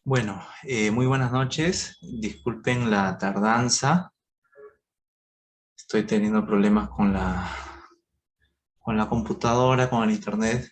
Bueno, muy buenas noches. Disculpen la tardanza. Estoy teniendo problemas con la computadora, con el internet.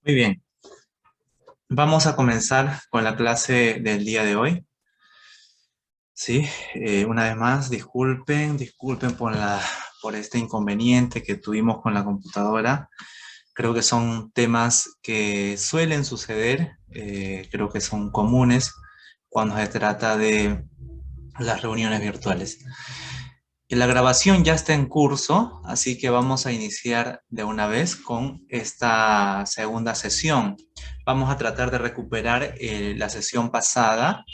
Muy bien, vamos a comenzar con la clase del día de hoy. Sí, una vez más, disculpen por este inconveniente que tuvimos con la computadora. Creo que son temas que suelen suceder, creo que son comunes cuando se trata de las reuniones virtuales. La grabación ya está en curso, así que vamos a iniciar de una vez con esta segunda sesión. Vamos a tratar de recuperar la sesión pasada.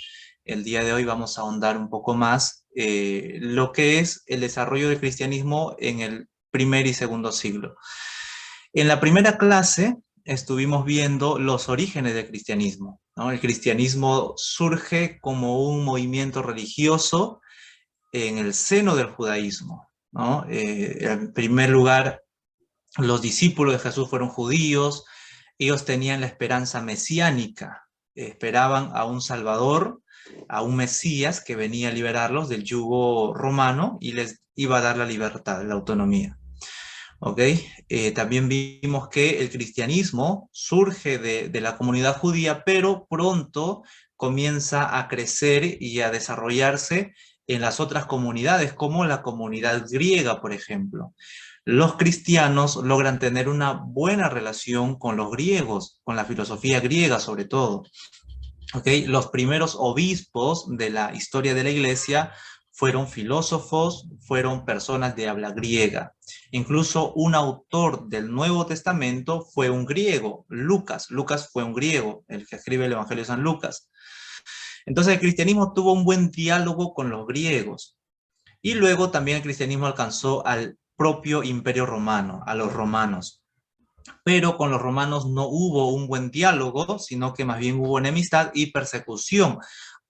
El día de hoy vamos a ahondar un poco más lo que es el desarrollo del cristianismo en el primer y segundo siglo. En la primera clase estuvimos viendo los orígenes del cristianismo, ¿no? El cristianismo surge como un movimiento religioso en el seno del judaísmo, ¿no? En primer lugar, los discípulos de Jesús fueron judíos, ellos tenían la esperanza mesiánica, esperaban a un Salvador, a un Mesías que venía a liberarlos del yugo romano y les iba a dar la libertad, la autonomía. ¿Ok? También vimos que el cristianismo surge de la comunidad judía, pero pronto comienza a crecer y a desarrollarse en las otras comunidades, como la comunidad griega, por ejemplo. Los cristianos logran tener una buena relación con los griegos, con la filosofía griega sobre todo. ¿Okay? Los primeros obispos de la historia de la iglesia fueron filósofos, fueron personas de habla griega. Incluso un autor del Nuevo Testamento fue un griego, Lucas. Lucas fue un griego, el que escribe el Evangelio de San Lucas. Entonces el cristianismo tuvo un buen diálogo con los griegos. Y luego también el cristianismo alcanzó al propio imperio romano, a los romanos. Pero con los romanos no hubo un buen diálogo, sino que más bien hubo enemistad y persecución.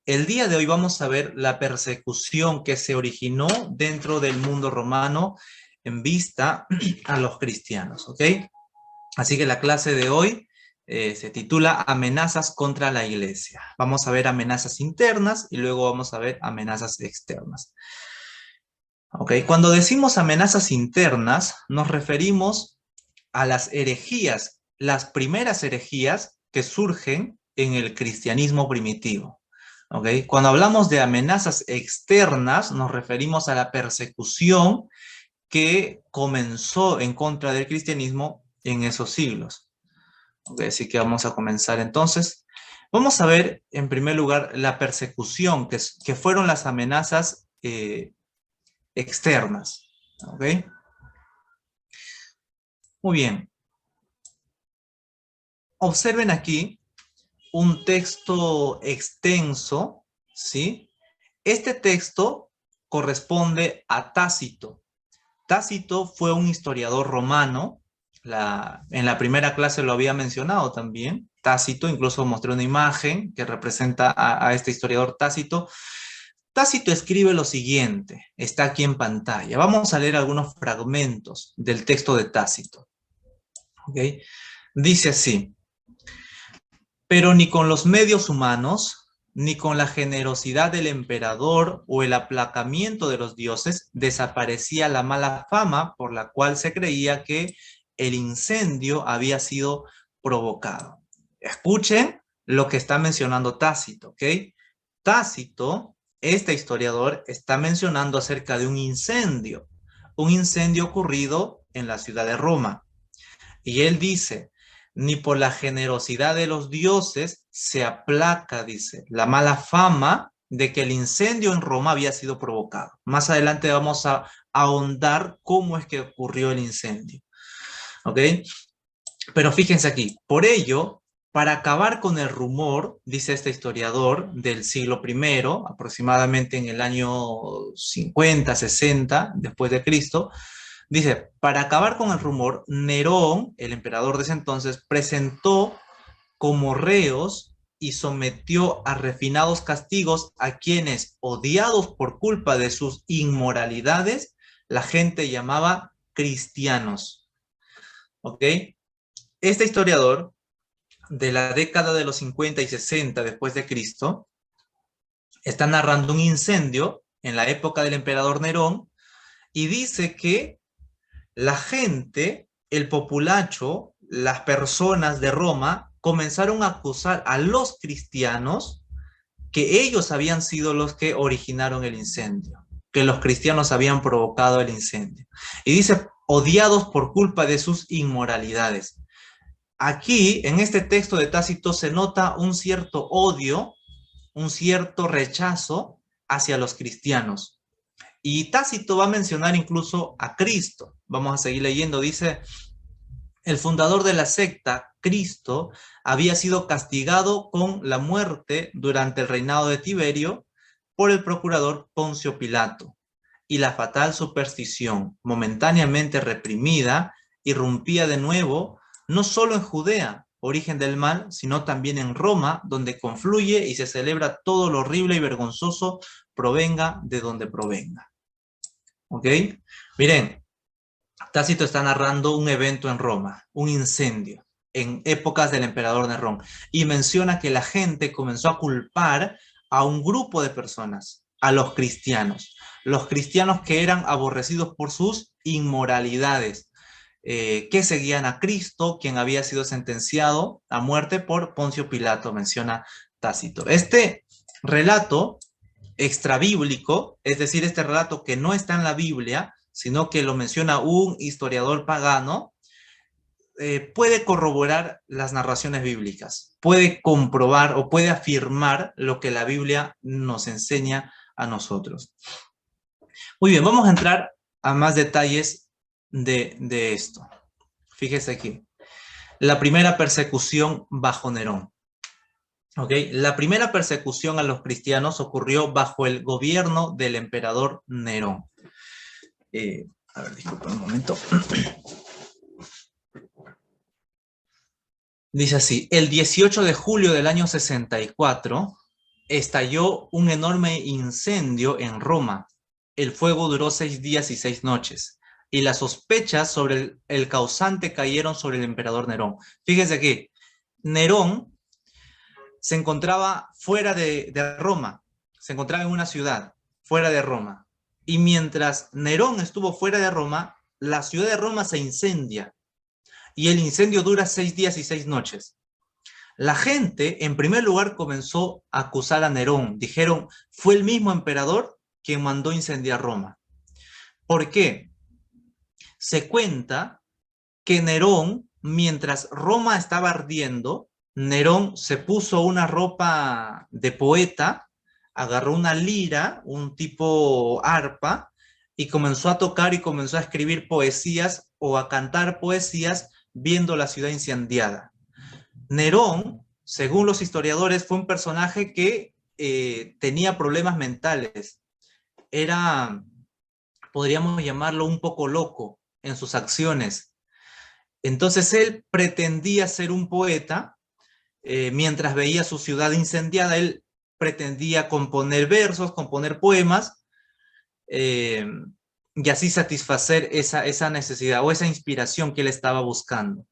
El día de hoy vamos a ver la persecución que se originó dentro del mundo romano en vista a los cristianos, ¿ok? Así que la clase de hoy se titula Amenazas contra la Iglesia. Vamos a ver amenazas internas y luego vamos a ver amenazas externas. ¿Ok? Cuando decimos amenazas internas, nos referimos a las herejías, las primeras herejías que surgen en el cristianismo primitivo. ¿Okay? Cuando hablamos de amenazas externas, nos referimos a la persecución que comenzó en contra del cristianismo en esos siglos. ¿Okay? Así que vamos a comenzar entonces. Vamos a ver, en primer lugar, la persecución, que fueron las amenazas externas. ¿Okay? Muy bien. Observen aquí un texto extenso, ¿sí? Este texto corresponde a Tácito. Tácito fue un historiador romano, en la primera clase lo había mencionado también, Tácito, incluso mostré una imagen que representa a este historiador Tácito. Tácito escribe lo siguiente, está aquí en pantalla. Vamos a leer algunos fragmentos del texto de Tácito. ¿Okay? Dice así: pero ni con los medios humanos, ni con la generosidad del emperador o el aplacamiento de los dioses, desaparecía la mala fama por la cual se creía que el incendio había sido provocado. Escuchen lo que está mencionando Tácito, ¿ok? Tácito, este historiador, está mencionando acerca de un incendio ocurrido en la ciudad de Roma. Y él dice: ni por la generosidad de los dioses se aplaca, dice, la mala fama de que el incendio en Roma había sido provocado. Más adelante vamos a ahondar cómo es que ocurrió el incendio. ¿Ok? Pero fíjense aquí, por ello, para acabar con el rumor, dice este historiador del siglo I, aproximadamente en el año 50, 60 después de Cristo, dice, para acabar con el rumor, Nerón, el emperador de ese entonces, presentó como reos y sometió a refinados castigos a quienes, odiados por culpa de sus inmoralidades, la gente llamaba cristianos. ¿Ok? Este historiador de la década de los 50 y 60 después de Cristo está narrando un incendio en la época del emperador Nerón y dice que la gente, el populacho, las personas de Roma comenzaron a acusar a los cristianos que ellos habían sido los que originaron el incendio, que los cristianos habían provocado el incendio. Y dice, odiados por culpa de sus inmoralidades. Aquí, en este texto de Tácito, se nota un cierto odio, un cierto rechazo hacia los cristianos. Y Tácito va a mencionar incluso a Cristo. Vamos a seguir leyendo. Dice, el fundador de la secta, Cristo, había sido castigado con la muerte durante el reinado de Tiberio por el procurador Poncio Pilato. Y la fatal superstición, momentáneamente reprimida, irrumpía de nuevo, no solo en Judea, origen del mal, sino también en Roma, donde confluye y se celebra todo lo horrible y vergonzoso, provenga de donde provenga. ¿Ok? Miren, Tácito está narrando un evento en Roma, un incendio, en épocas del emperador Nerón, y menciona que la gente comenzó a culpar a un grupo de personas, a los cristianos que eran aborrecidos por sus inmoralidades, que seguían a Cristo, quien había sido sentenciado a muerte por Poncio Pilato, menciona Tácito. Este relato extrabíblico, es decir, este relato que no está en la Biblia, sino que lo menciona un historiador pagano, puede corroborar las narraciones bíblicas, puede comprobar o puede afirmar lo que la Biblia nos enseña a nosotros. Muy bien, vamos a entrar a más detalles de esto. Fíjese aquí. La primera persecución bajo Nerón. Okay. La primera persecución a los cristianos ocurrió bajo el gobierno del emperador Nerón. A ver, disculpen un momento. Dice así, el 18 de julio del año 64 estalló un enorme incendio en Roma. El fuego duró 6 días y 6 noches. Y las sospechas sobre el causante cayeron sobre el emperador Nerón. Fíjense aquí, Nerón se encontraba fuera de Roma, se encontraba en una ciudad fuera de Roma. Y mientras Nerón estuvo fuera de Roma, la ciudad de Roma se incendia. Y el incendio dura 6 días y 6 noches. La gente, en primer lugar, comenzó a acusar a Nerón. Dijeron, fue el mismo emperador quien mandó incendiar Roma. ¿Por qué? Se cuenta que Nerón, mientras Roma estaba ardiendo, Nerón se puso una ropa de poeta, agarró una lira, un tipo arpa, y comenzó a tocar y comenzó a escribir poesías o a cantar poesías viendo la ciudad incendiada. Nerón, según los historiadores, fue un personaje que tenía problemas mentales. Era, podríamos llamarlo, un poco loco en sus acciones. Entonces él pretendía ser un poeta, mientras veía su ciudad incendiada, él pretendía componer versos, componer poemas, y así satisfacer esa necesidad o esa inspiración que él estaba buscando.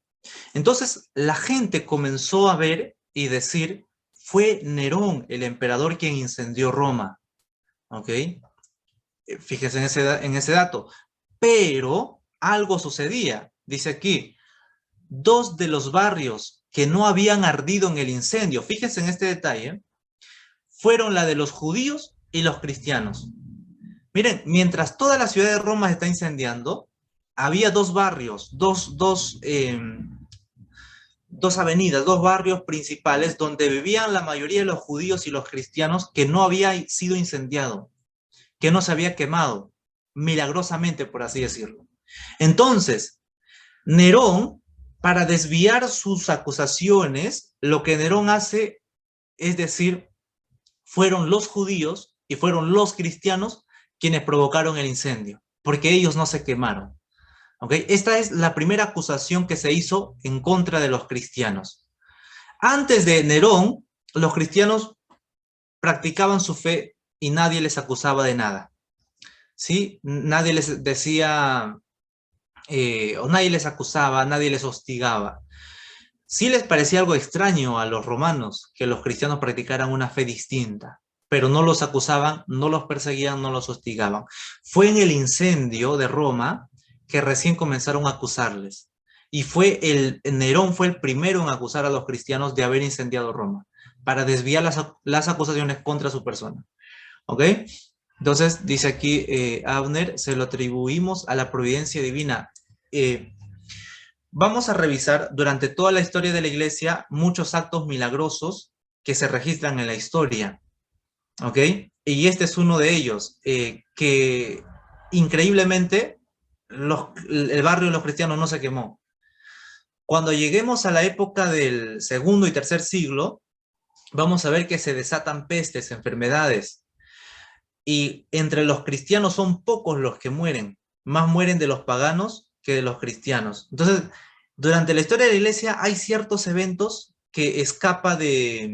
Entonces la gente comenzó a ver y decir, fue Nerón, el emperador, quien incendió Roma. ¿Ok? Fíjense en ese dato. Pero algo sucedía. Dice aquí, 2 de los barrios que no habían ardido en el incendio, fíjense en este detalle, fueron la de los judíos y los cristianos. Miren, mientras toda la ciudad de Roma se está incendiando, había 2 barrios, dos avenidas, 2 barrios principales donde vivían la mayoría de los judíos y los cristianos que no había sido incendiado, que no se había quemado, milagrosamente, por así decirlo. Entonces, Nerón para desviar sus acusaciones, lo que Nerón hace es decir, fueron los judíos y fueron los cristianos quienes provocaron el incendio, porque ellos no se quemaron. ¿Okay? Esta es la primera acusación que se hizo en contra de los cristianos. Antes de Nerón, los cristianos practicaban su fe y nadie les acusaba de nada. ¿Sí? Nadie les decía, o nadie les acusaba, nadie les hostigaba. Sí les parecía algo extraño a los romanos que los cristianos practicaran una fe distinta, pero no los acusaban, no los perseguían, no los hostigaban. Fue en el incendio de Roma que recién comenzaron a acusarles. Y Nerón fue el primero en acusar a los cristianos de haber incendiado Roma, para desviar las acusaciones contra su persona. ¿Ok? Entonces, dice aquí Abner, se lo atribuimos a la providencia divina. Vamos a revisar durante toda la historia de la iglesia muchos actos milagrosos que se registran en la historia, ¿ok? Y este es uno de ellos, que increíblemente el barrio de los cristianos no se quemó. Cuando lleguemos a la época del segundo y tercer siglo, vamos a ver que se desatan pestes, enfermedades, y entre los cristianos son pocos los que mueren, más mueren de los paganos que de los cristianos. Entonces, durante la historia de la iglesia hay ciertos eventos que escapa de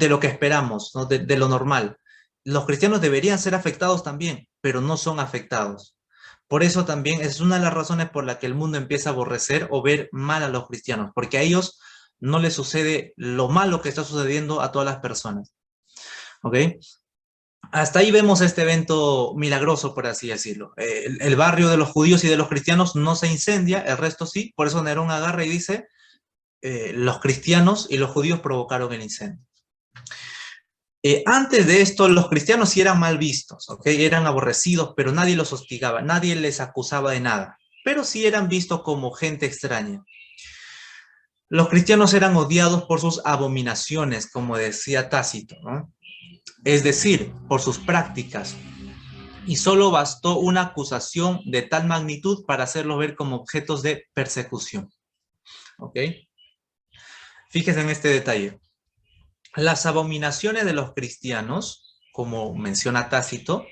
lo que esperamos, ¿no? De lo normal. Los cristianos deberían ser afectados también, pero no son afectados. Por eso también es una de las razones por la que el mundo empieza a aborrecer o ver mal a los cristianos, porque a ellos no les sucede lo malo que está sucediendo a todas las personas. ¿Ok? Hasta ahí vemos este evento milagroso, por así decirlo. El barrio de los judíos y de los cristianos no se incendia, el resto sí. Por eso Nerón agarra y dice, los cristianos y los judíos provocaron el incendio. Antes de esto, los cristianos sí eran mal vistos, ¿okay? Eran aborrecidos, pero nadie los hostigaba, nadie les acusaba de nada. Pero sí eran vistos como gente extraña. Los cristianos eran odiados por sus abominaciones, como decía Tácito, ¿no? Es decir, por sus prácticas. Y solo bastó una acusación de tal magnitud para hacerlos ver como objetos de persecución. ¿Ok? Fíjense en este detalle. Las abominaciones de los cristianos, como menciona Tácito,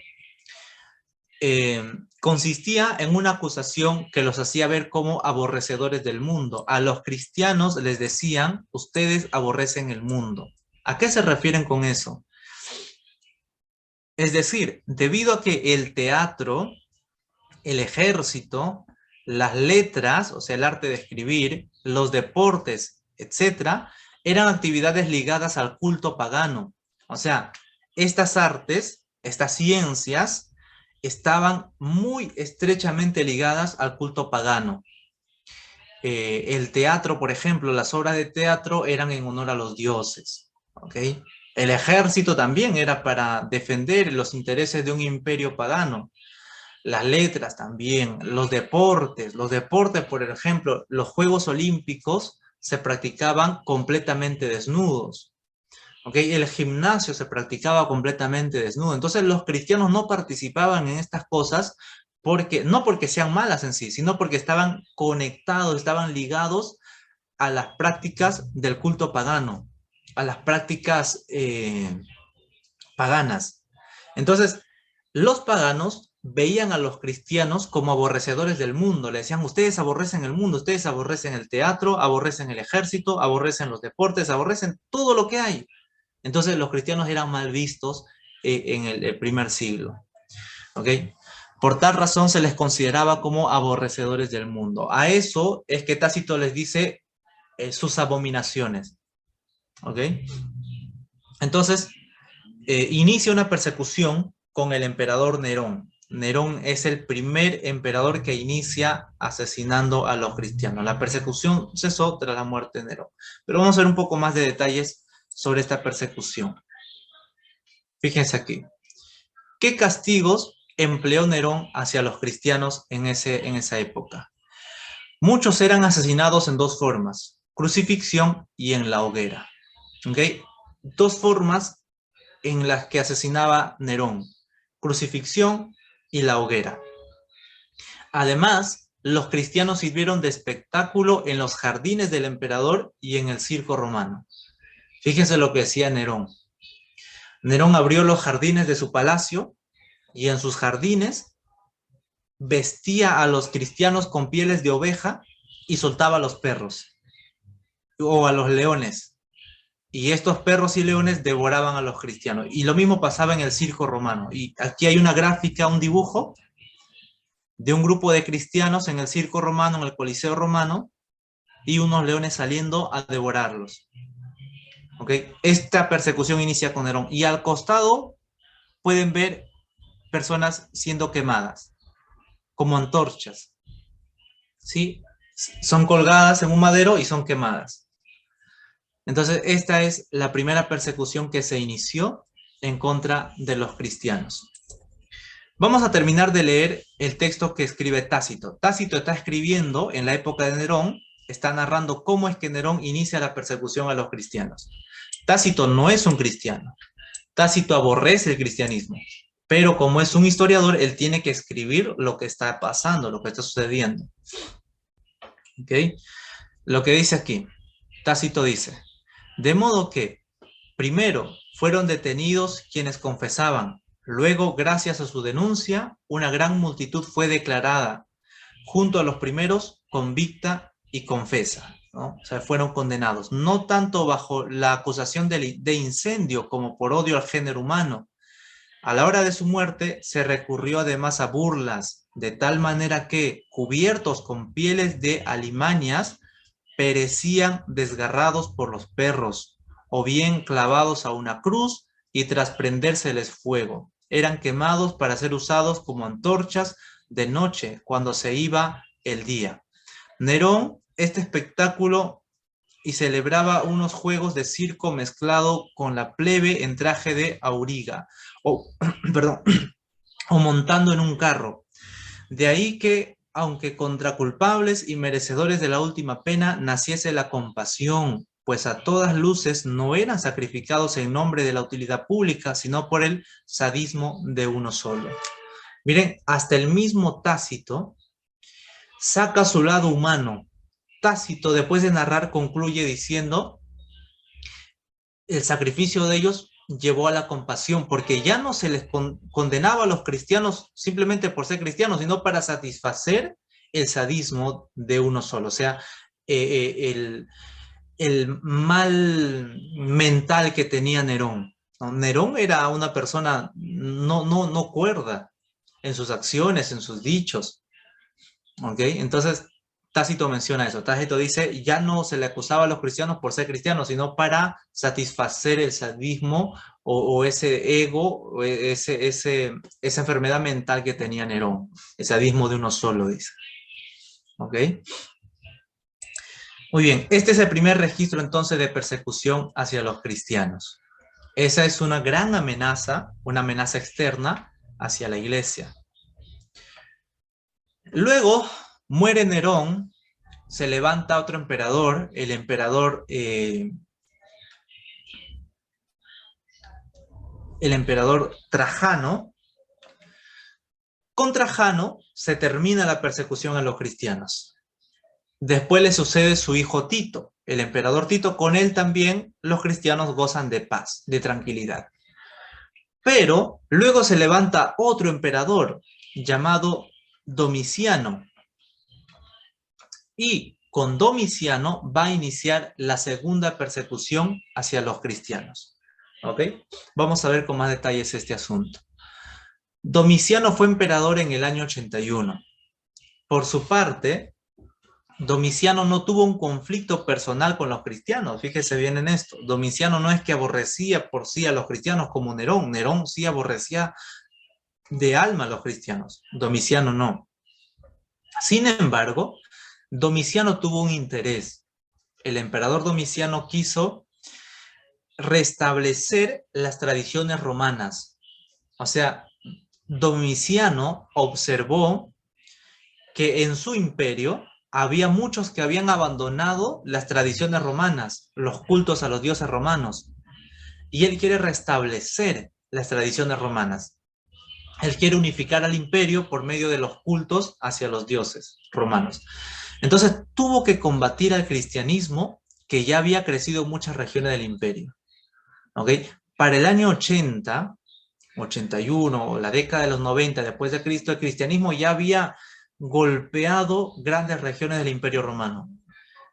consistía en una acusación que los hacía ver como aborrecedores del mundo. A los cristianos les decían, ustedes aborrecen el mundo. ¿A qué se refieren con eso? Es decir, debido a que el teatro, el ejército, las letras, o sea, el arte de escribir, los deportes, etcétera, eran actividades ligadas al culto pagano. O sea, estas artes, estas ciencias, estaban muy estrechamente ligadas al culto pagano. El teatro, por ejemplo, las obras de teatro eran en honor a los dioses. ¿Ok? El ejército también era para defender los intereses de un imperio pagano. Las letras también, los deportes, por ejemplo, los Juegos Olímpicos se practicaban completamente desnudos. ¿Okay? El gimnasio se practicaba completamente desnudo. Entonces los cristianos no participaban en estas cosas no porque sean malas en sí, sino porque estaban conectados, estaban ligados a las prácticas del culto pagano, a las prácticas paganas. Entonces, los paganos veían a los cristianos como aborrecedores del mundo. Le decían, ustedes aborrecen el mundo, ustedes aborrecen el teatro, aborrecen el ejército, aborrecen los deportes, aborrecen todo lo que hay. Entonces los cristianos eran mal vistos en el primer siglo. ¿Ok? Por tal razón se les consideraba como aborrecedores del mundo. A eso es que Tácito les dice sus abominaciones. ¿Ok? Entonces, inicia una persecución con el emperador Nerón. Nerón es el primer emperador que inicia asesinando a los cristianos. La persecución cesó tras la muerte de Nerón. Pero vamos a ver un poco más de detalles sobre esta persecución. Fíjense aquí. ¿Qué castigos empleó Nerón hacia los cristianos en esa época? Muchos eran asesinados en dos formas, crucifixión y en la hoguera. ¿Okay? Dos formas en las que asesinaba Nerón, crucifixión y la hoguera. Además, los cristianos sirvieron de espectáculo en los jardines del emperador y en el circo romano. Fíjense lo que decía Nerón. Nerón abrió los jardines de su palacio y en sus jardines vestía a los cristianos con pieles de oveja y soltaba a los perros o a los leones. Y estos perros y leones devoraban a los cristianos. Y lo mismo pasaba en el circo romano. Y aquí hay una gráfica, un dibujo de un grupo de cristianos en el circo romano, en el Coliseo romano, y unos leones saliendo a devorarlos. ¿Okay? Esta persecución inicia con Nerón. Y al costado pueden ver personas siendo quemadas, como antorchas. ¿Sí? Son colgadas en un madero y son quemadas. Entonces, esta es la primera persecución que se inició en contra de los cristianos. Vamos a terminar de leer el texto que escribe Tácito. Tácito está escribiendo en la época de Nerón, está narrando cómo es que Nerón inicia la persecución a los cristianos. Tácito no es un cristiano. Tácito aborrece el cristianismo, pero como es un historiador, él tiene que escribir lo que está pasando, lo que está sucediendo. ¿Ok? Lo que dice aquí, Tácito dice: de modo que, primero, fueron detenidos quienes confesaban. Luego, gracias a su denuncia, una gran multitud fue declarada. Junto a los primeros, convicta y confesa, ¿no? O sea, fueron condenados. No tanto bajo la acusación de incendio como por odio al género humano. A la hora de su muerte, se recurrió además a burlas, de tal manera que, cubiertos con pieles de alimañas, perecían desgarrados por los perros, o bien clavados a una cruz y tras prendérseles fuego. Eran quemados para ser usados como antorchas de noche cuando se iba el día. Nerón, este espectáculo, y celebraba unos juegos de circo mezclado con la plebe en traje de auriga, perdón, o montando en un carro. De ahí que, aunque contra culpables y merecedores de la última pena, naciese la compasión, pues a todas luces no eran sacrificados en nombre de la utilidad pública, sino por el sadismo de uno solo. Miren, hasta el mismo Tácito saca su lado humano. Tácito, después de narrar, concluye diciendo: el sacrificio de ellos llevó a la compasión, porque ya no se les condenaba a los cristianos simplemente por ser cristianos, sino para satisfacer el sadismo de uno solo. O sea, el mal mental que tenía Nerón. ¿No? Nerón era una persona no cuerda en sus acciones, en sus dichos. ¿Ok? Entonces, Tácito menciona eso. Tácito dice, ya no se le acusaba a los cristianos por ser cristianos, sino para satisfacer el sadismo o ese ego, o esa enfermedad mental que tenía Nerón. El sadismo de uno solo, dice. ¿Ok? Muy bien, este es el primer registro entonces de persecución hacia los cristianos. Esa es una gran amenaza, una amenaza externa hacia la iglesia. Luego muere Nerón, se levanta otro emperador, el emperador Trajano. Con Trajano se termina la persecución a los cristianos. Después le sucede su hijo Tito, el emperador Tito. Con él también los cristianos gozan de paz, de tranquilidad. Pero luego se levanta otro emperador llamado Domiciano. Y con Domiciano va a iniciar la segunda persecución hacia los cristianos. ¿Ok? Vamos a ver con más detalles este asunto. Domiciano fue emperador en el año 81. Por su parte, Domiciano no tuvo un conflicto personal con los cristianos. Fíjese bien en esto. Domiciano no es que aborrecía por sí a los cristianos como Nerón. Nerón sí aborrecía de alma a los cristianos. Domiciano no. Sin embargo, Domiciano tuvo un interés. El emperador Domiciano quiso restablecer las tradiciones romanas. O sea, Domiciano observó que en su imperio había muchos que habían abandonado las tradiciones romanas, los cultos a los dioses romanos, y él quiere restablecer las tradiciones romanas. Él quiere unificar al imperio por medio de los cultos hacia los dioses romanos. Entonces tuvo que combatir al cristianismo que ya había crecido en muchas regiones del imperio. ¿Ok? Para el año 80, 81 o la década de los 90 después de Cristo, el cristianismo ya había golpeado grandes regiones del imperio romano.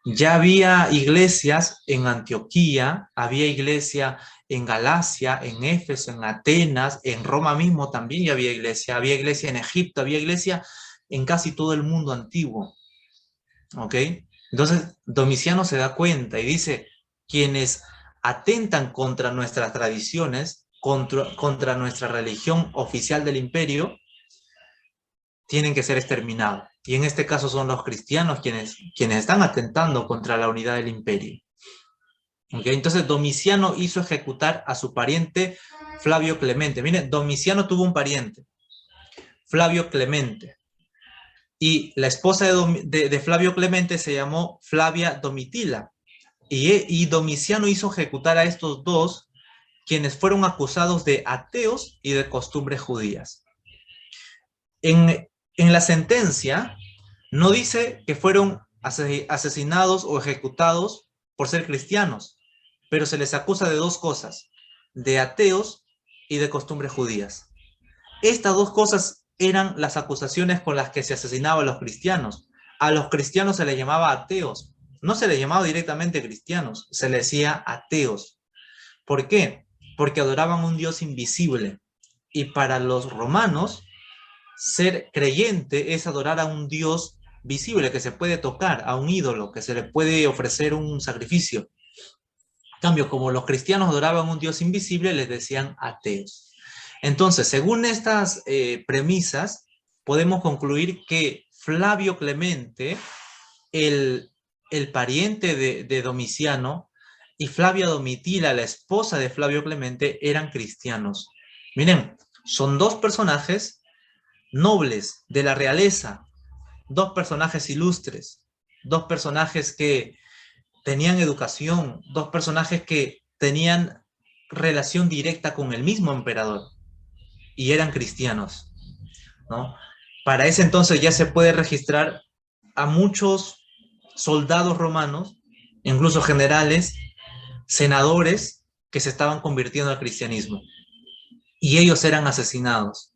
Ya había iglesias en Antioquía, había iglesia en Galacia, en Éfeso, en Atenas, en Roma mismo también ya había iglesia en Egipto, había iglesia en casi todo el mundo antiguo. ¿Ok? Entonces, Domiciano se da cuenta y dice, quienes atentan contra nuestras tradiciones, contra nuestra religión oficial del imperio, tienen que ser exterminados. Y en este caso son los cristianos quienes están atentando contra la unidad del imperio. ¿Okay? Entonces Domiciano hizo ejecutar a su pariente Flavio Clemente. Miren, Domiciano tuvo un pariente, Flavio Clemente. Y la esposa de Flavio Clemente se llamó Flavia Domitila. Y Domiciano hizo ejecutar a estos dos, quienes fueron acusados de ateos y de costumbres judías. En la sentencia no dice que fueron asesinados o ejecutados por ser cristianos, pero se les acusa de dos cosas, de ateos y de costumbres judías. Estas dos cosas eran las acusaciones con las que se asesinaba a los cristianos. A los cristianos se les llamaba ateos, no se les llamaba directamente cristianos, se les decía ateos. ¿Por qué? Porque adoraban un Dios invisible. Y para los romanos, ser creyente es adorar a un Dios visible que se puede tocar, a un ídolo que se le puede ofrecer un sacrificio. En cambio, como los cristianos adoraban a un Dios invisible, les decían ateos. Entonces, según estas premisas, podemos concluir que Flavio Clemente, el, el pariente de Domiciano, y Flavia Domitila, la esposa de Flavio Clemente, eran cristianos. Miren, son dos personajes nobles de la realeza, dos personajes ilustres, dos personajes que tenían educación, dos personajes que tenían relación directa con el mismo emperador y eran cristianos, ¿no? Para ese entonces ya se puede registrar a muchos soldados romanos, incluso generales, senadores, que se estaban convirtiendo al cristianismo y ellos eran asesinados.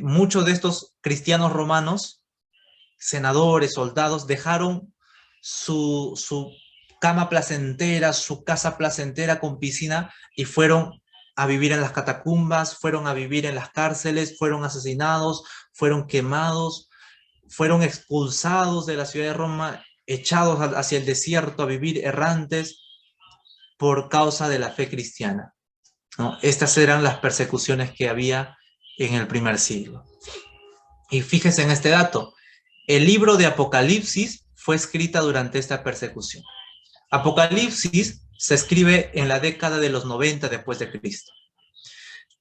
Muchos de estos cristianos romanos, senadores, soldados, dejaron su cama placentera, su casa placentera con piscina y fueron a vivir en las catacumbas, fueron a vivir en las cárceles, fueron asesinados, fueron quemados, fueron expulsados de la ciudad de Roma, echados hacia el desierto a vivir errantes por causa de la fe cristiana, ¿no? Estas eran las persecuciones que había en el primer siglo. Y fíjese en este dato, el libro de Apocalipsis fue escrita durante esta persecución. Apocalipsis se escribe en la década de los 90 después de Cristo.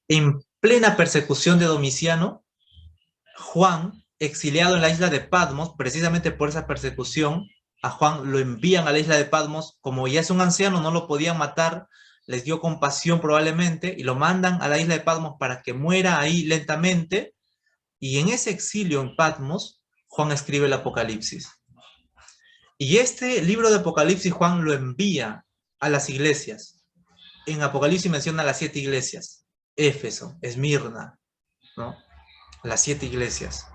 En plena persecución de Domiciano, Juan, exiliado en la isla de Patmos, precisamente por esa persecución, a Juan lo envían a la isla de Patmos, como ya es un anciano, no lo podían matar, les dio compasión probablemente, y lo mandan a la isla de Patmos para que muera ahí lentamente, y en ese exilio en Patmos, Juan escribe el Apocalipsis. Y este libro de Apocalipsis Juan lo envía a las iglesias. En Apocalipsis menciona las 7 iglesias. Éfeso, Esmirna, ¿no? Las 7 iglesias.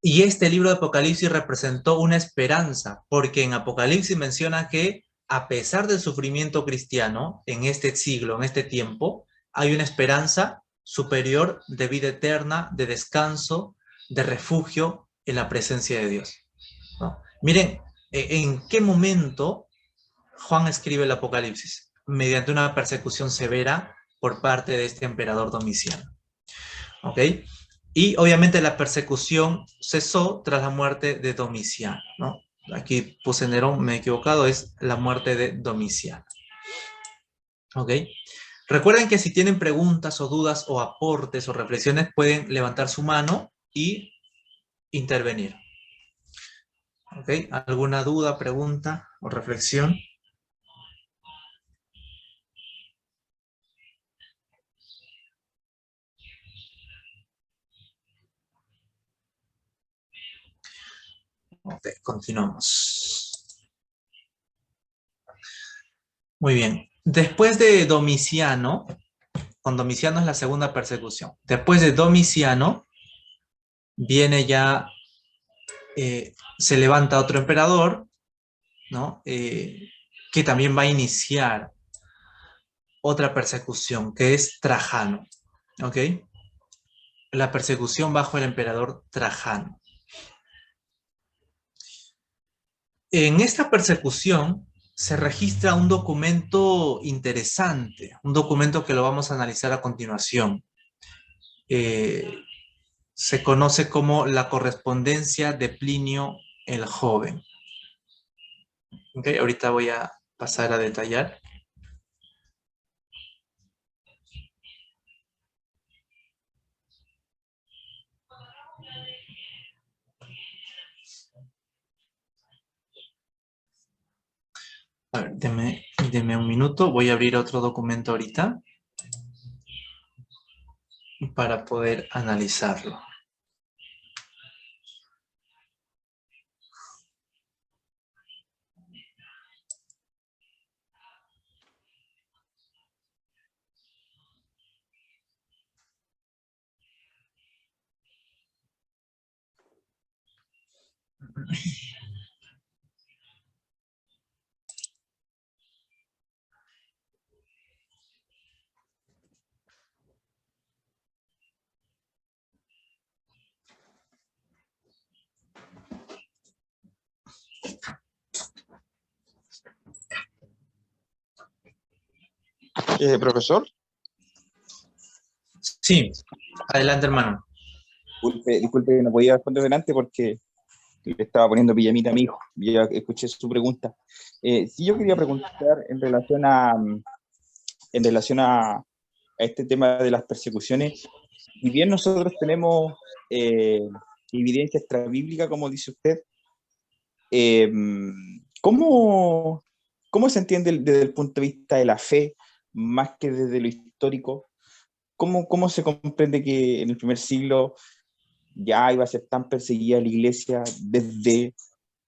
Y este libro de Apocalipsis representó una esperanza, porque en Apocalipsis menciona que a pesar del sufrimiento cristiano en este siglo, en este tiempo, hay una esperanza superior de vida eterna, de descanso, de refugio en la presencia de Dios, ¿no? Miren, ¿en qué momento Juan escribe el Apocalipsis? Mediante una persecución severa por parte de este emperador Domiciano. ¿Ok? Y obviamente la persecución cesó tras la muerte de Domiciano, ¿no? Aquí puse Nerón, me he equivocado, es la muerte de Domiciano. ¿Ok? Recuerden que si tienen preguntas o dudas o aportes o reflexiones, pueden levantar su mano y intervenir. ¿Ok? ¿Alguna duda, pregunta o reflexión? Ok, continuamos. Muy bien. Después de Domiciano, con Domiciano es la segunda persecución. Después de Domiciano, viene ya, se levanta otro emperador, ¿no? Que también va a iniciar otra persecución, que es Trajano, ¿ok? La persecución bajo el emperador Trajano. En esta persecución se registra un documento interesante, un documento que lo vamos a analizar a continuación. Se conoce como la correspondencia de Plinio el Joven. ¿Ok? Ahorita voy a pasar a detallar. A ver, deme un minuto, voy a abrir otro documento ahorita para poder analizarlo. Profesor, Sí, adelante, hermano. disculpe que no podía responder delante porque le estaba poniendo pijamita a mi hijo. Ya escuché su pregunta. Sí, yo quería preguntar en relación a este tema de las persecuciones. Y bien nosotros tenemos evidencia extrabíblica, como dice usted, eh, ¿cómo, cómo se entiende desde el punto de vista de la fe, más que desde lo histórico? ¿Cómo se comprende que en el primer siglo ya iba a ser tan perseguida la iglesia desde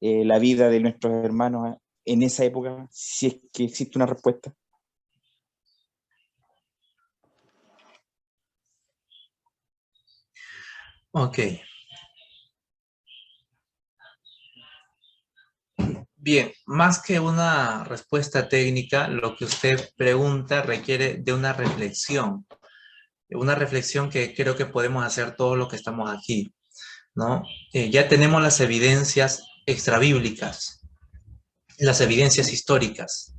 la vida de nuestros hermanos en esa época, si es que existe una respuesta? Ok. Bien, más que una respuesta técnica, lo que usted pregunta requiere de una reflexión que creo que podemos hacer todos los que estamos aquí, ¿no? Ya tenemos las evidencias extrabíblicas, las evidencias históricas.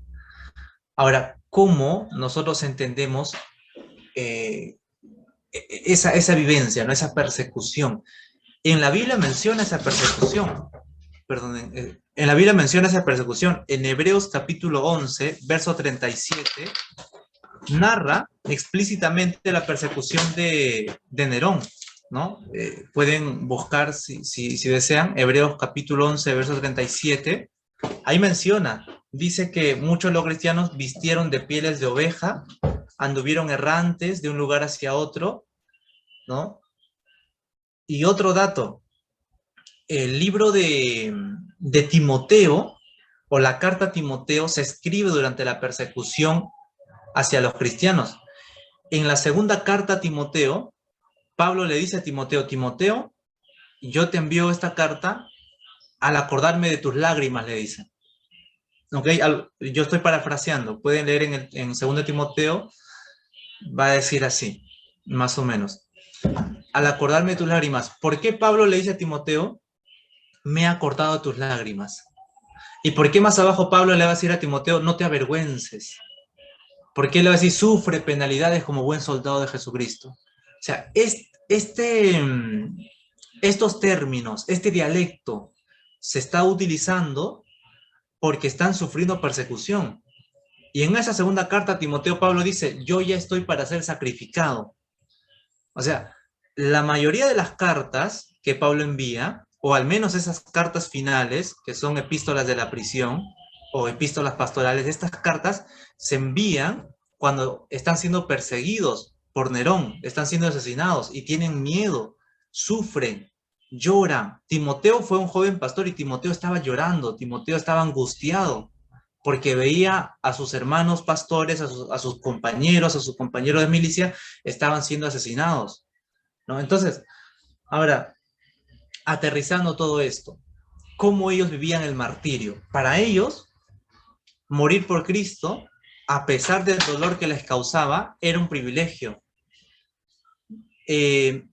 Ahora, ¿cómo nosotros entendemos esa vivencia, ¿no? Esa persecución? En la Biblia menciona esa persecución, perdón, en la Biblia menciona esa persecución. En Hebreos capítulo 11, verso 37, narra explícitamente la persecución de Nerón, ¿no? Pueden buscar, si desean, Hebreos capítulo 11, verso 37. Ahí menciona, dice que muchos de los cristianos vistieron de pieles de oveja, anduvieron errantes de un lugar hacia otro, ¿no? Y otro dato, el libro de Timoteo, o la carta a Timoteo, se escribe durante la persecución hacia los cristianos. En la segunda carta a Timoteo, Pablo le dice a Timoteo, Timoteo, yo te envío esta carta al acordarme de tus lágrimas, le dice. ¿Ok? Yo estoy parafraseando, pueden leer en 2 Timoteo, va a decir así, más o menos. Al acordarme de tus lágrimas, ¿por qué Pablo le dice a Timoteo, me he acordado de tus lágrimas? ¿Y por qué más abajo Pablo le va a decir a Timoteo, no te avergüences? ¿Por qué le va a decir, sufre penalidades como buen soldado de Jesucristo? O sea, estos términos, este dialecto, se está utilizando porque están sufriendo persecución. Y en esa segunda carta a Timoteo, Pablo dice, yo ya estoy para ser sacrificado. O sea, la mayoría de las cartas que Pablo envía, o al menos esas cartas finales, que son epístolas de la prisión o epístolas pastorales, estas cartas se envían cuando están siendo perseguidos por Nerón, están siendo asesinados y tienen miedo, sufren. llora. Timoteo fue un joven pastor y Timoteo estaba llorando, Timoteo estaba angustiado porque veía a sus hermanos pastores, a sus compañeros, a sus compañeros de milicia, estaban siendo asesinados, ¿no? Entonces, ahora, aterrizando todo esto, ¿cómo ellos vivían el martirio? Para ellos, morir por Cristo, a pesar del dolor que les causaba, era un privilegio. En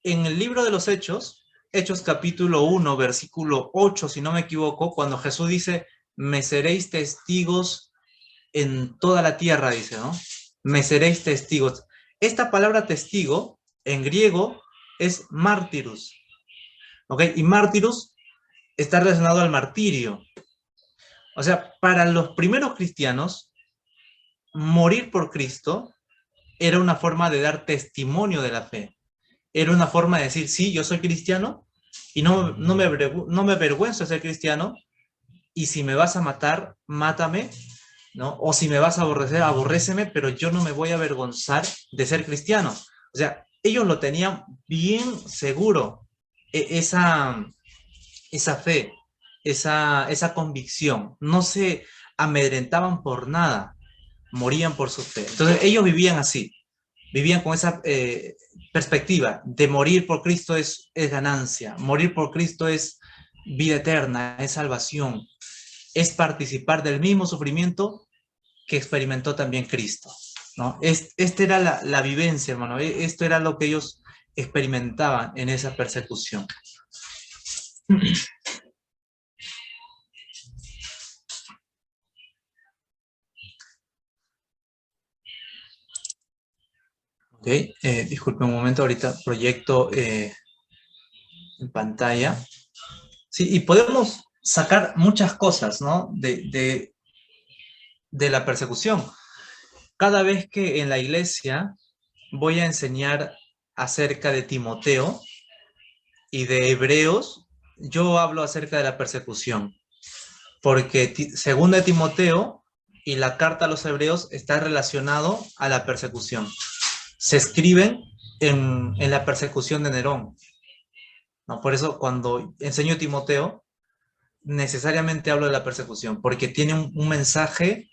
el libro de los Hechos, Hechos capítulo 1, versículo 8, si no me equivoco, cuando Jesús dice, me seréis testigos en toda la tierra, dice, ¿no? Me seréis testigos. Esta palabra testigo, en griego, es martyrus, ¿ok? Y martyrus está relacionado al martirio. O sea, para los primeros cristianos, morir por Cristo era una forma de dar testimonio de la fe. Era una forma de decir, sí, yo soy cristiano y no me avergüenzo de ser cristiano, y si me vas a matar, mátame, ¿no? O si me vas a aborrecer, aborréceme, pero yo no me voy a avergonzar de ser cristiano. O sea, ellos lo tenían bien seguro, esa fe, esa convicción. No se amedrentaban por nada, morían por su fe. Entonces ellos vivían así, vivían con esa perspectiva de morir por Cristo es ganancia, morir por Cristo es vida eterna, es salvación, es participar del mismo sufrimiento que experimentó también Cristo, ¿no? Esta era la vivencia, hermano, esto era lo que ellos experimentaban en esa persecución. Ok, disculpe un momento, ahorita proyecto en pantalla. Sí, y podemos sacar muchas cosas, ¿no? De la persecución. Cada vez que en la iglesia voy a enseñar acerca de Timoteo y de Hebreos, yo hablo acerca de la persecución, porque según de Timoteo y la carta a los Hebreos está relacionado a la persecución. Se escriben en la persecución de Nerón, ¿no? Por eso cuando enseño Timoteo, necesariamente hablo de la persecución, porque tiene un mensaje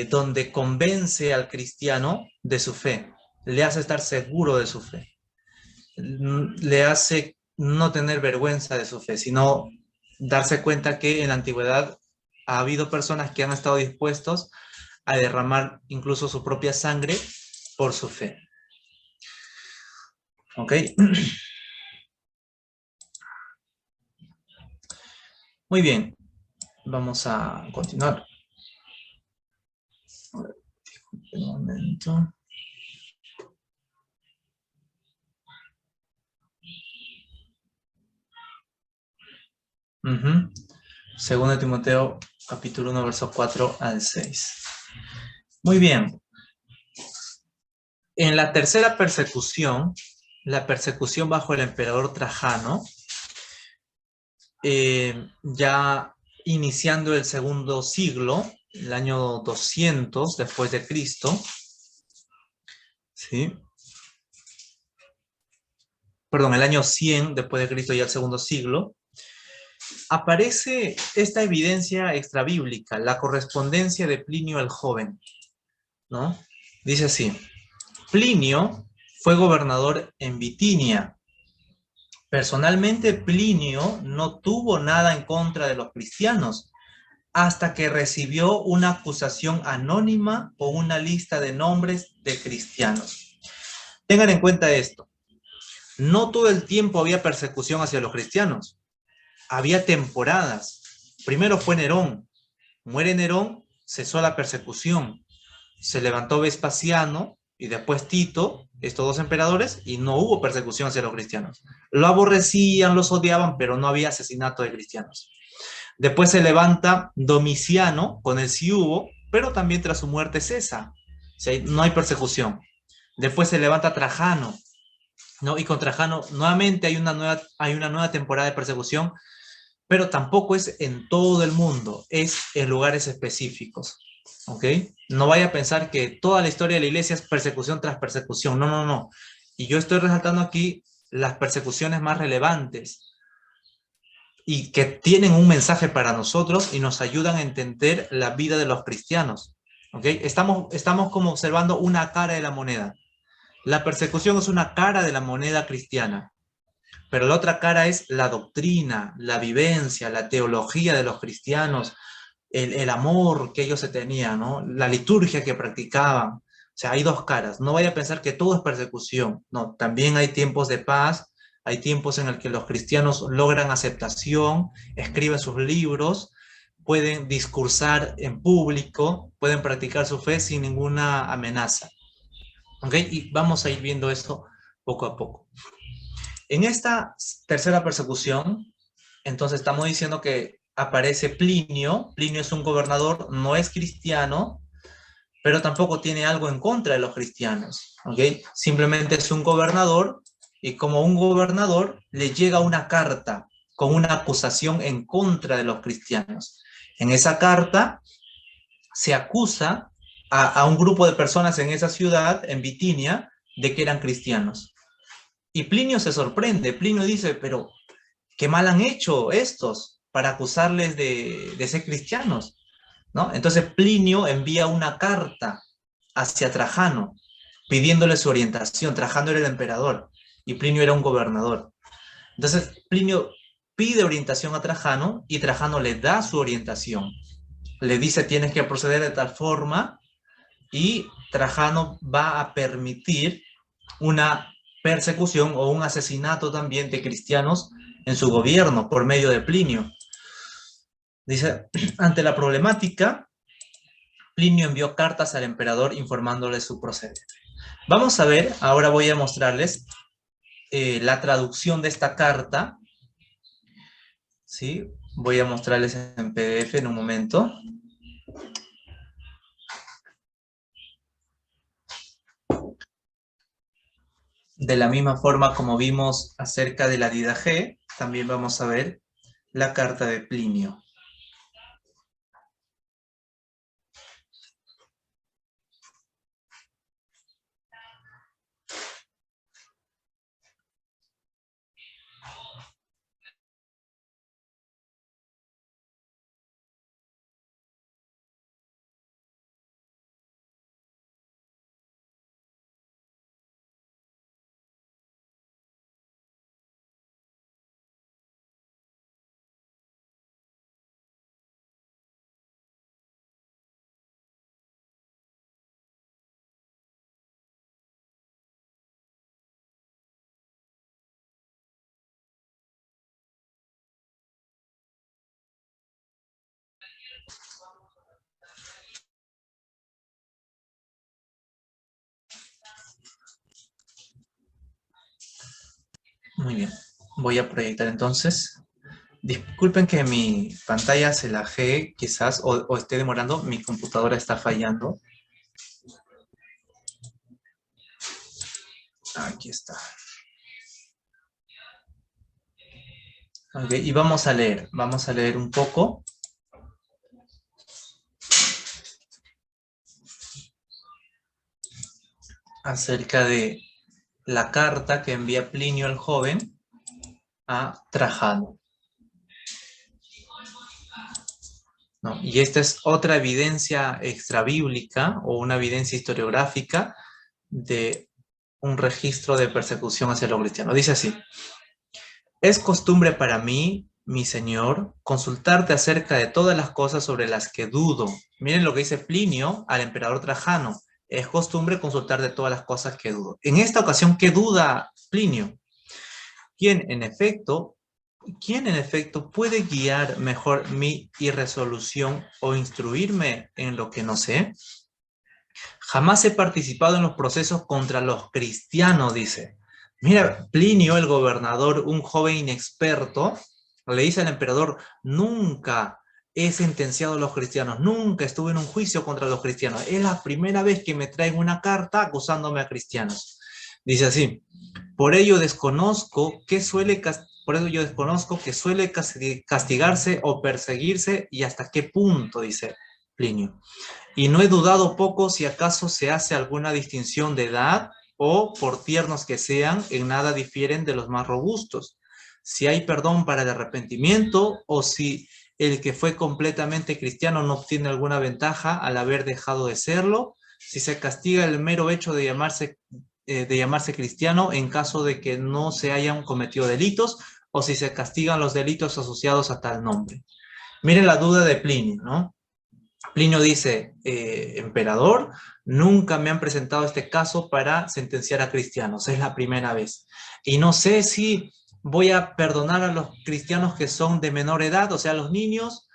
donde convence al cristiano de su fe, le hace estar seguro de su fe, le hace no tener vergüenza de su fe, sino darse cuenta que en la antigüedad ha habido personas que han estado dispuestos a derramar incluso su propia sangre por su fe. ¿Ok? Muy bien, vamos a continuar. Un momento. Segundo de Timoteo, capítulo 1, verso 4 al 6. Muy bien. En la tercera persecución, la persecución bajo el emperador Trajano, ya iniciando el segundo siglo, el año 200 después de Cristo, ¿sí? Perdón, el año 100 después de Cristo, ya el segundo siglo, aparece esta evidencia extrabíblica, la correspondencia de Plinio el Joven, ¿no? Dice así: Plinio fue gobernador en Bitinia. Personalmente, Plinio no tuvo nada en contra de los cristianos hasta que recibió una acusación anónima o una lista de nombres de cristianos. Tengan en cuenta esto. No todo el tiempo había persecución hacia los cristianos. Había temporadas. Primero fue Nerón. Muere Nerón, cesó la persecución. Se levantó Vespasiano y después Tito, estos dos emperadores, y no hubo persecución hacia los cristianos. Lo aborrecían, los odiaban, pero no había asesinato de cristianos. Después se levanta Domiciano, con él sí hubo, pero también tras su muerte cesa. O sea, no hay persecución. Después se levanta Trajano, ¿no? Y con Trajano nuevamente hay una nueva temporada de persecución, pero tampoco es en todo el mundo, es en lugares específicos. ¿Ok? No vaya a pensar que toda la historia de la iglesia es persecución tras persecución. No, no, no. Y yo estoy resaltando aquí las persecuciones más relevantes y que tienen un mensaje para nosotros y nos ayudan a entender la vida de los cristianos. ¿Okay? Estamos como observando una cara de la moneda. La persecución es una cara de la moneda cristiana, pero la otra cara es la doctrina, la vivencia, la teología de los cristianos, el amor que ellos se tenían, ¿no? La liturgia que practicaban. O sea, hay dos caras. No vaya a pensar que todo es persecución. No, también hay tiempos de paz, hay tiempos en el que los cristianos logran aceptación, escriben sus libros, pueden discursar en público, pueden practicar su fe sin ninguna amenaza. ¿Ok? Y vamos a ir viendo esto poco a poco. En esta tercera persecución, entonces estamos diciendo que aparece Plinio. Plinio es un gobernador, no es cristiano, pero tampoco tiene algo en contra de los cristianos. ¿Ok? Simplemente es un gobernador y como un gobernador le llega una carta con una acusación en contra de los cristianos. En esa carta se acusa a un grupo de personas en esa ciudad, en Bitinia, de que eran cristianos. Y Plinio se sorprende. Plinio dice, pero qué mal han hecho estos para acusarles de ser cristianos, ¿no? Entonces Plinio envía una carta hacia Trajano, pidiéndole su orientación. Trajano era el emperador y Plinio era un gobernador. Entonces Plinio pide orientación a Trajano y Trajano le da su orientación. Le dice, tienes que proceder de tal forma, y Trajano va a permitir una persecución o un asesinato también de cristianos en su gobierno por medio de Plinio. Dice, ante la problemática, Plinio envió cartas al emperador informándole su proceder. Vamos a ver, ahora voy a mostrarles la traducción de esta carta. ¿Sí? Voy a mostrarles en PDF en un momento. De la misma forma como vimos acerca de la Didache, también vamos a ver la carta de Plinio. Muy bien, voy a proyectar entonces. Disculpen que mi pantalla se laguee quizás o esté demorando, mi computadora está fallando. Aquí está. Okay, y vamos a leer un poco. Acerca de la carta que envía Plinio el joven a Trajano. ¿No? Y esta es otra evidencia extrabíblica o una evidencia historiográfica de un registro de persecución hacia los cristianos. Dice así: es costumbre para mí, mi señor, consultarte acerca de todas las cosas sobre las que dudo. Miren lo que dice Plinio al emperador Trajano. Es costumbre consultar de todas las cosas que dudo. En esta ocasión, ¿qué duda Plinio? ¿Quién en efecto puede guiar mejor mi irresolución o instruirme en lo que no sé? Jamás he participado en los procesos contra los cristianos, dice. Mira, Plinio, el gobernador, un joven inexperto, le dice al emperador, nunca he sentenciado a los cristianos, nunca estuve en un juicio contra los cristianos. Es la primera vez que me traen una carta acusándome a cristianos. Dice así, por ello desconozco que suele castigarse o perseguirse y hasta qué punto, dice Plinio. Y no he dudado poco si acaso se hace alguna distinción de edad o por tiernos que sean, en nada difieren de los más robustos. Si hay perdón para el arrepentimiento, o si el que fue completamente cristiano no obtiene alguna ventaja al haber dejado de serlo, si se castiga el mero hecho de llamarse cristiano en caso de que no se hayan cometido delitos, o si se castigan los delitos asociados a tal nombre. Miren la duda de Plinio, ¿no? Plinio dice, emperador, nunca me han presentado este caso para sentenciar a cristianos, es la primera vez. Y no sé si voy a perdonar a los cristianos que son de menor edad, o sea, los niños,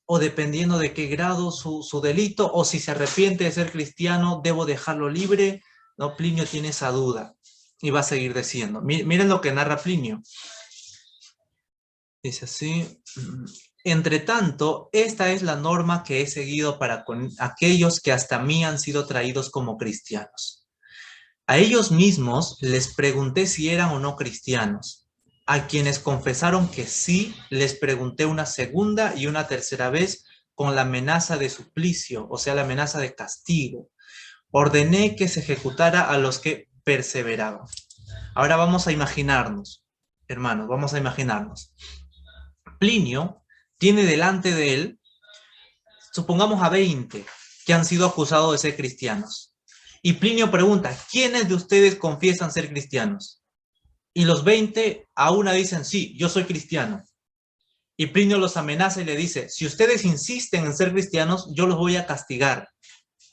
o dependiendo de qué grado su delito, o si se arrepiente de ser cristiano, debo dejarlo libre. No, Plinio tiene esa duda y va a seguir diciendo. Miren lo que narra Plinio. Dice así, entre tanto, esta es la norma que he seguido para con aquellos que hasta mí han sido traídos como cristianos. A ellos mismos les pregunté si eran o no cristianos. A quienes confesaron que sí, les pregunté una segunda y una tercera vez con la amenaza de suplicio, o sea, la amenaza de castigo. Ordené que se ejecutara a los que perseveraban. Ahora vamos a imaginarnos, hermanos, vamos a imaginarnos. Plinio tiene delante de él, supongamos a 20, que han sido acusados de ser cristianos. Y Plinio pregunta, ¿quiénes de ustedes confiesan ser cristianos? Y los 20 a una dicen, sí, yo soy cristiano. Y Plinio los amenaza y le dice, si ustedes insisten en ser cristianos, yo los voy a castigar.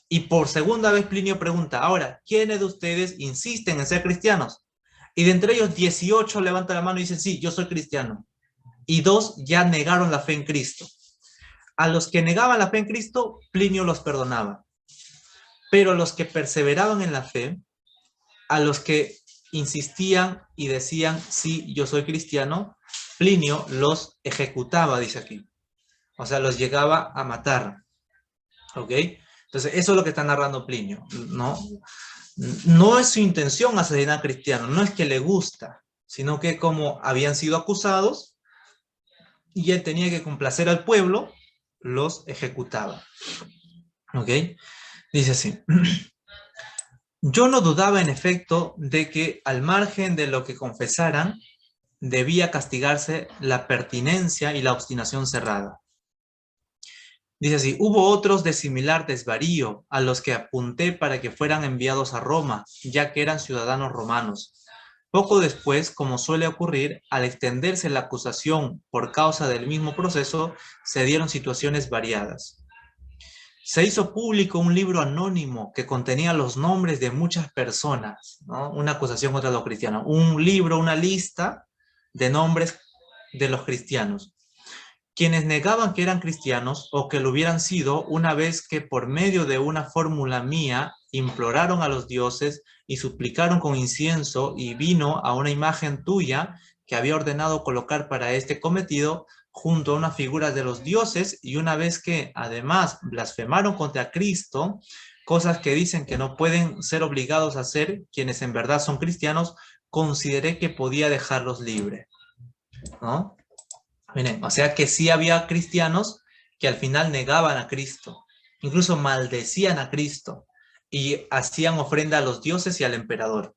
Y por segunda vez Plinio pregunta, ahora, ¿quiénes de ustedes insisten en ser cristianos? Y de entre ellos 18 levantan la mano y dicen, sí, yo soy cristiano. Y 2 ya negaron la fe en Cristo. A los que negaban la fe en Cristo, Plinio los perdonaba. Pero los que perseveraban en la fe, a los que insistían y decían, sí, yo soy cristiano, Plinio los ejecutaba, dice aquí. O sea, los llegaba a matar. ¿Ok? Entonces, eso es lo que está narrando Plinio, ¿no? No es su intención asesinar a cristianos, no es que le gusta, sino que como habían sido acusados y él tenía que complacer al pueblo, los ejecutaba. ¿Ok? Dice así. Yo no dudaba en efecto de que al margen de lo que confesaran, debía castigarse la pertinencia y la obstinación cerrada. Dice así, hubo otros de similar desvarío a los que apunté para que fueran enviados a Roma, ya que eran ciudadanos romanos. Poco después, como suele ocurrir, al extenderse la acusación por causa del mismo proceso, se dieron situaciones variadas. Se hizo público un libro anónimo que contenía los nombres de muchas personas, ¿no? Una acusación contra los cristianos. Un libro, una lista de nombres de los cristianos. Quienes negaban que eran cristianos o que lo hubieran sido, una vez que por medio de una fórmula mía imploraron a los dioses y suplicaron con incienso y vino a una imagen tuya que había ordenado colocar para este cometido, junto a una figura de los dioses, y una vez que además blasfemaron contra Cristo, cosas que dicen que no pueden ser obligados a hacer quienes en verdad son cristianos, consideré que podía dejarlos libres, ¿no? Miren, o sea que sí había cristianos que al final negaban a Cristo, incluso maldecían a Cristo y hacían ofrenda a los dioses y al emperador,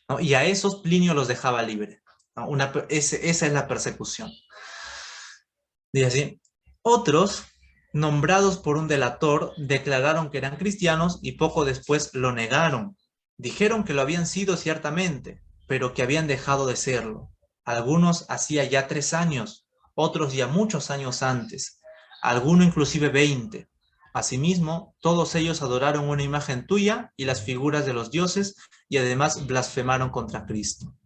¿no? Y a esos Plinio los dejaba libre, ¿no? Esa es la persecución. Dice así, otros, nombrados por un delator, declararon que eran cristianos y poco después lo negaron. Dijeron que lo habían sido ciertamente, pero que habían dejado de serlo. Algunos hacía ya 3 años, otros ya muchos años antes, alguno inclusive 20. Asimismo, todos ellos adoraron una imagen tuya y las figuras de los dioses y además blasfemaron contra Cristo.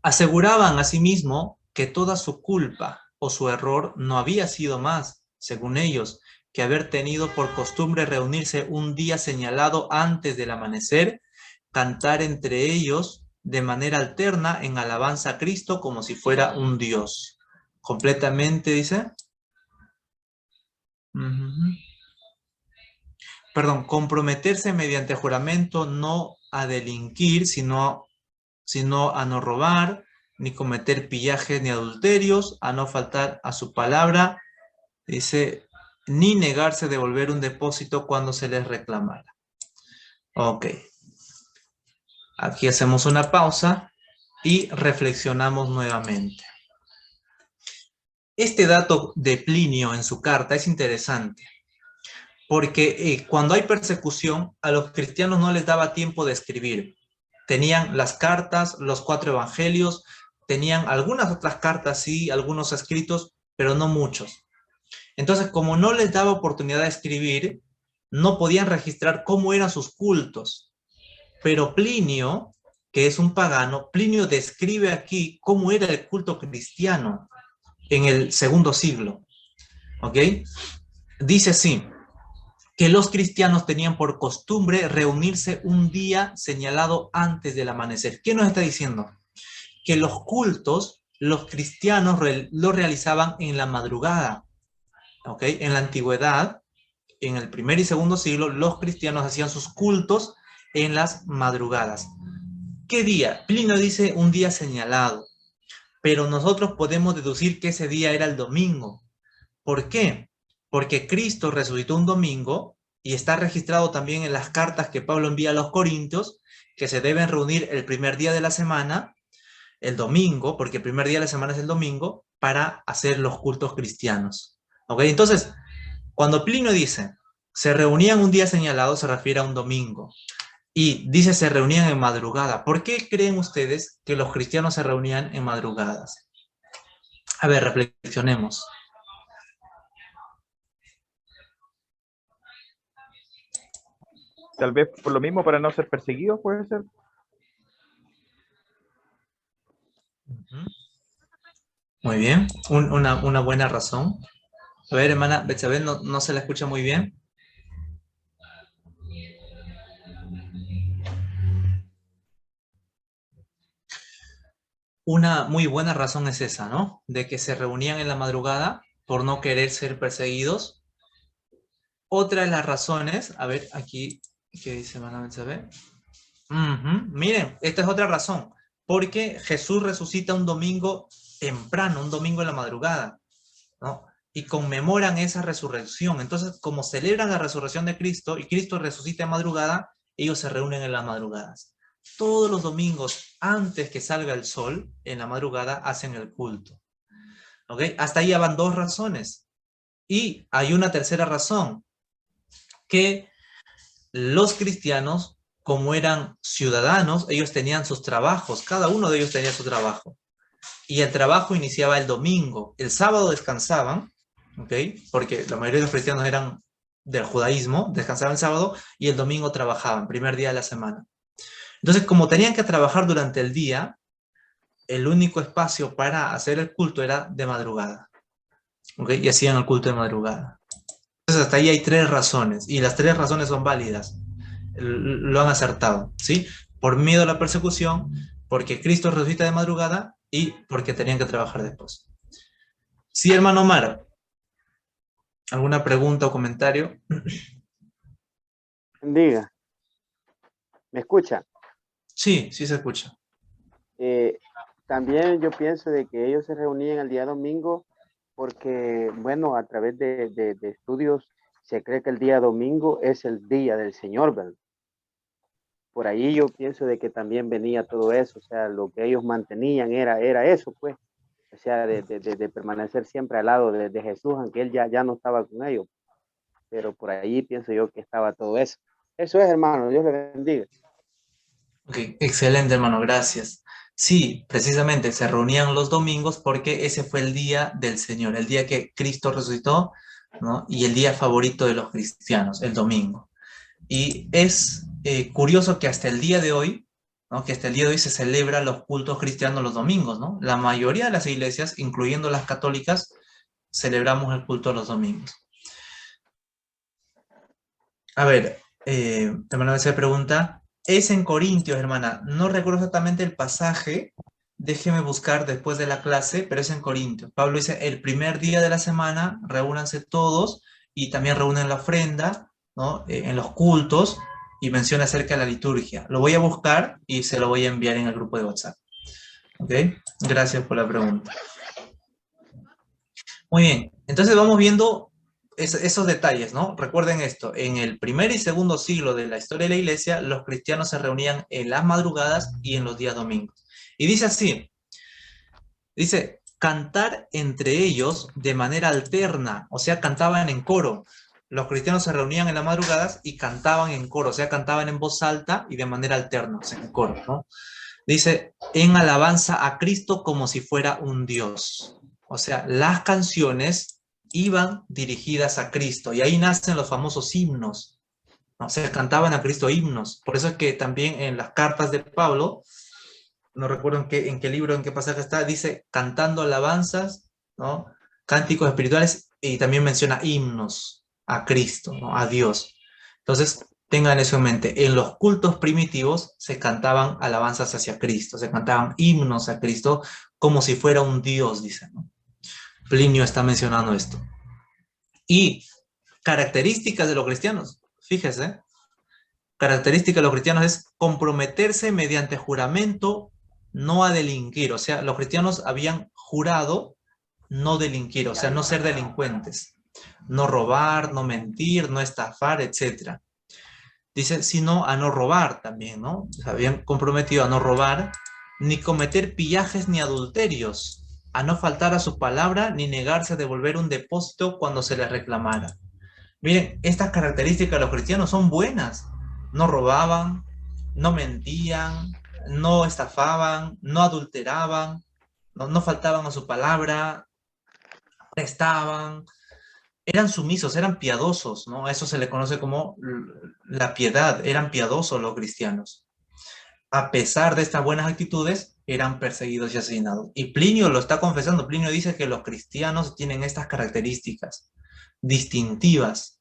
Aseguraban asimismo que toda su culpa o su error no había sido más, según ellos, que haber tenido por costumbre reunirse un día señalado antes del amanecer, cantar entre ellos de manera alterna en alabanza a Cristo como si fuera un Dios. Completamente, dice. Perdón, comprometerse mediante juramento no a delinquir, sino a no robar, ni cometer pillajes ni adulterios, a no faltar a su palabra, dice, ni negarse a devolver un depósito cuando se les reclamara. Ok. Aquí hacemos una pausa y reflexionamos nuevamente. Este dato de Plinio en su carta es interesante, porque cuando hay persecución, a los cristianos no les daba tiempo de escribir. Tenían las cartas, los 4 evangelios, tenían algunas otras cartas, sí, algunos escritos, pero no muchos. Entonces, como no les daba oportunidad de escribir, no podían registrar cómo eran sus cultos. Pero Plinio, que es un pagano, Plinio describe aquí cómo era el culto cristiano en el segundo siglo. ¿Ok? Dice así, que los cristianos tenían por costumbre reunirse un día señalado antes del amanecer. ¿Qué nos está diciendo? Que los cultos, los cristianos lo realizaban en la madrugada. ¿Ok? En la antigüedad, en el primer y segundo siglo, los cristianos hacían sus cultos en las madrugadas. ¿Qué día? Plinio dice un día señalado, pero nosotros podemos deducir que ese día era el domingo. ¿Por qué? Porque Cristo resucitó un domingo y está registrado también en las cartas que Pablo envía a los Corintios, que se deben reunir el primer día de la semana, el domingo, porque el primer día de la semana es el domingo, para hacer los cultos cristianos. ¿Ok? Entonces, cuando Plinio dice, se reunían un día señalado, se refiere a un domingo. Y dice, se reunían en madrugada. ¿Por qué creen ustedes que los cristianos se reunían en madrugadas? A ver, reflexionemos. Tal vez por lo mismo, para no ser perseguidos, puede ser. Muy bien, una buena razón. A ver, hermana Betsabé, no se la escucha muy bien. Una muy buena razón es esa, ¿no? De que se reunían en la madrugada por no querer ser perseguidos. Otra de las razones, a ver, aquí, ¿qué dice hermana Betsabé? Miren, esta es otra razón. Porque Jesús resucita un domingo temprano, un domingo en la madrugada, ¿no? Y conmemoran esa resurrección. Entonces, como celebran la resurrección de Cristo y Cristo resucita en madrugada, ellos se reúnen en las madrugadas. Todos los domingos, antes que salga el sol, en la madrugada, hacen el culto. ¿Ok? Hasta ahí ya van 2 razones. Y hay una tercera razón, que los cristianos, como eran ciudadanos, ellos tenían sus trabajos, cada uno de ellos tenía su trabajo. Y el trabajo iniciaba el domingo. El sábado descansaban, ¿ok? Porque la mayoría de los cristianos eran del judaísmo, descansaban el sábado y el domingo trabajaban, primer día de la semana. Entonces, como tenían que trabajar durante el día, el único espacio para hacer el culto era de madrugada, ¿ok? Y hacían el culto de madrugada. Entonces, hasta ahí hay 3 razones, y las 3 razones son válidas. Lo han acertado, ¿sí? Por miedo a la persecución, porque Cristo resucita de madrugada y porque tenían que trabajar después. Sí, hermano Omar, ¿alguna pregunta o comentario? Diga, ¿me escucha? Sí, sí se escucha. Eh, También yo pienso de que ellos se reunían el día domingo porque, bueno, a través de estudios se cree que el día domingo es el día del Señor, ¿verdad? Por ahí yo pienso de que también venía todo eso, o sea, lo que ellos mantenían era eso, pues, o sea, de permanecer siempre al lado de Jesús, aunque él ya no estaba con ellos, pero por ahí pienso yo que estaba todo eso. Eso es, hermano, Dios le bendiga. Ok, excelente, hermano, gracias. Sí, precisamente se reunían los domingos porque ese fue el día del Señor, el día que Cristo resucitó, ¿no? Y el día favorito de los cristianos, el domingo. Y es curioso que hasta el día de hoy, ¿no? Que hasta el día de hoy se celebran los cultos cristianos los domingos, ¿no? La mayoría de las iglesias, incluyendo las católicas, celebramos el culto los domingos. A ver, hermana, se pregunta, es en Corintios, hermana, no recuerdo exactamente el pasaje, déjeme buscar después de la clase, pero es en Corintios. Pablo dice, el primer día de la semana, reúnanse todos y también reúnen la ofrenda, ¿no? En los cultos y menciona acerca de la liturgia. Lo voy a buscar y se lo voy a enviar en el grupo de WhatsApp. ¿Ok? Gracias por la pregunta. Muy bien, entonces vamos viendo esos detalles, ¿no? Recuerden esto, en el primer y segundo siglo de la historia de la iglesia, los cristianos se reunían en las madrugadas y en los días domingos. Y dice así, dice, cantar entre ellos de manera alterna, o sea, cantaban en coro. Los cristianos se reunían en las madrugadas y cantaban en coro, o sea, cantaban en voz alta y de manera alterna, o sea, en coro, ¿no? Dice, en alabanza a Cristo como si fuera un Dios. O sea, las canciones iban dirigidas a Cristo y ahí nacen los famosos himnos, ¿no? Se cantaban a Cristo himnos. Por eso es que también en las cartas de Pablo, no recuerdo en qué libro, en qué pasaje está, dice cantando alabanzas, ¿no? Cánticos espirituales, y también menciona himnos a Cristo, ¿no? A Dios. Entonces, tengan eso en mente. En los cultos primitivos se cantaban alabanzas hacia Cristo, se cantaban himnos a Cristo como si fuera un Dios, dice, ¿no? Plinio está mencionando esto. Y características de los cristianos, fíjese, característica de los cristianos es comprometerse mediante juramento no a delinquir. O sea, los cristianos habían jurado no delinquir, o sea, no ser delincuentes, no robar, no mentir, no estafar, etc. Dice, sino a no robar también, ¿no? Se habían comprometido a no robar, ni cometer pillajes ni adulterios, a no faltar a su palabra, ni negarse a devolver un depósito cuando se les reclamara. Miren, estas características de los cristianos son buenas. No robaban, no mentían, no estafaban, no adulteraban, no faltaban a su palabra, prestaban, eran sumisos, eran piadosos, ¿no? Eso se le conoce como la piedad, eran piadosos los cristianos. A pesar de estas buenas actitudes, eran perseguidos y asesinados. Y Plinio lo está confesando. Plinio dice que los cristianos tienen estas características distintivas,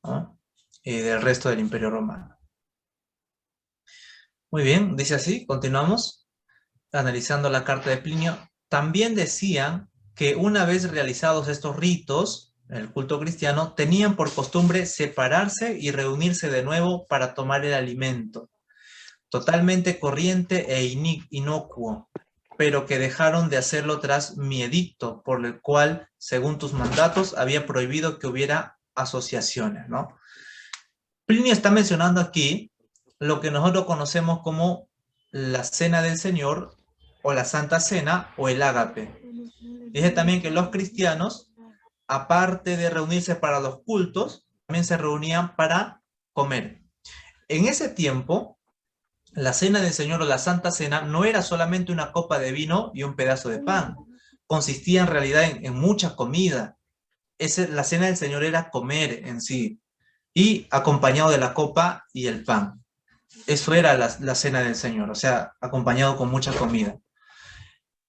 ¿no? Del resto del Imperio Romano. Muy bien, dice así, continuamos analizando la carta de Plinio. También decían que una vez realizados estos ritos, el culto cristiano, tenían por costumbre separarse y reunirse de nuevo para tomar el alimento, totalmente corriente e inocuo, pero que dejaron de hacerlo tras mi edicto, por el cual, según tus mandatos, había prohibido que hubiera asociaciones, ¿no? Plinio está mencionando aquí lo que nosotros conocemos como la Cena del Señor, o la Santa Cena, o el Ágape. Dice también que los cristianos, aparte de reunirse para los cultos, también se reunían para comer. En ese tiempo, la Cena del Señor o la Santa Cena no era solamente una copa de vino y un pedazo de pan. Consistía en realidad en mucha comida. La Cena del Señor era comer en sí, y acompañado de la copa y el pan. Eso era la Cena del Señor, o sea, acompañado con mucha comida.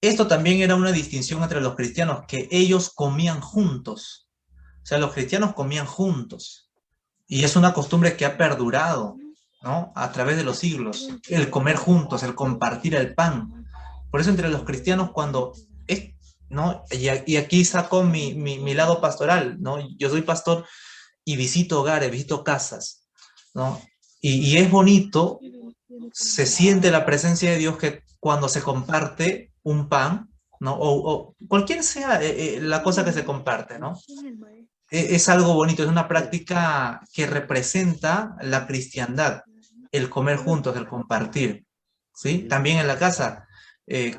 Esto también era una distinción entre los cristianos, que ellos comían juntos. O sea, los cristianos comían juntos. Y es una costumbre que ha perdurado, ¿no? A través de los siglos. El comer juntos, el compartir el pan. Por eso entre los cristianos cuando... ¿no? Y aquí saco mi lado pastoral, ¿no? Yo soy pastor y visito hogares, visito casas, ¿no? Y es bonito, se siente la presencia de Dios que cuando se comparte un pan, ¿no? O cualquier sea la cosa que se comparte, ¿no? Es algo bonito, es una práctica que representa la cristiandad, el comer juntos, el compartir, ¿sí? También en la casa,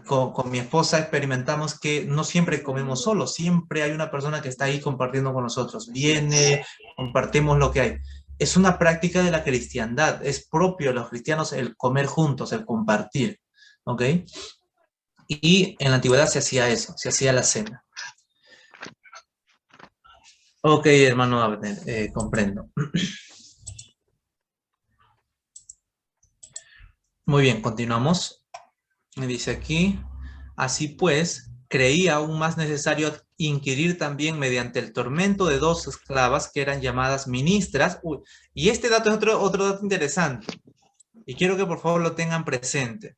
con mi esposa experimentamos que no siempre comemos solos, siempre hay una persona que está ahí compartiendo con nosotros, viene, compartimos lo que hay. Es una práctica de la cristiandad, es propio de los cristianos el comer juntos, el compartir, ¿ok? Y en la antigüedad se hacía eso, se hacía la cena. Ok, hermano Abner, comprendo. Muy bien, continuamos. Me dice aquí, así pues, creía aún más necesario inquirir también mediante el tormento de 2 esclavas que eran llamadas ministras. Uy, y este dato es otro dato interesante, y quiero que por favor lo tengan presente.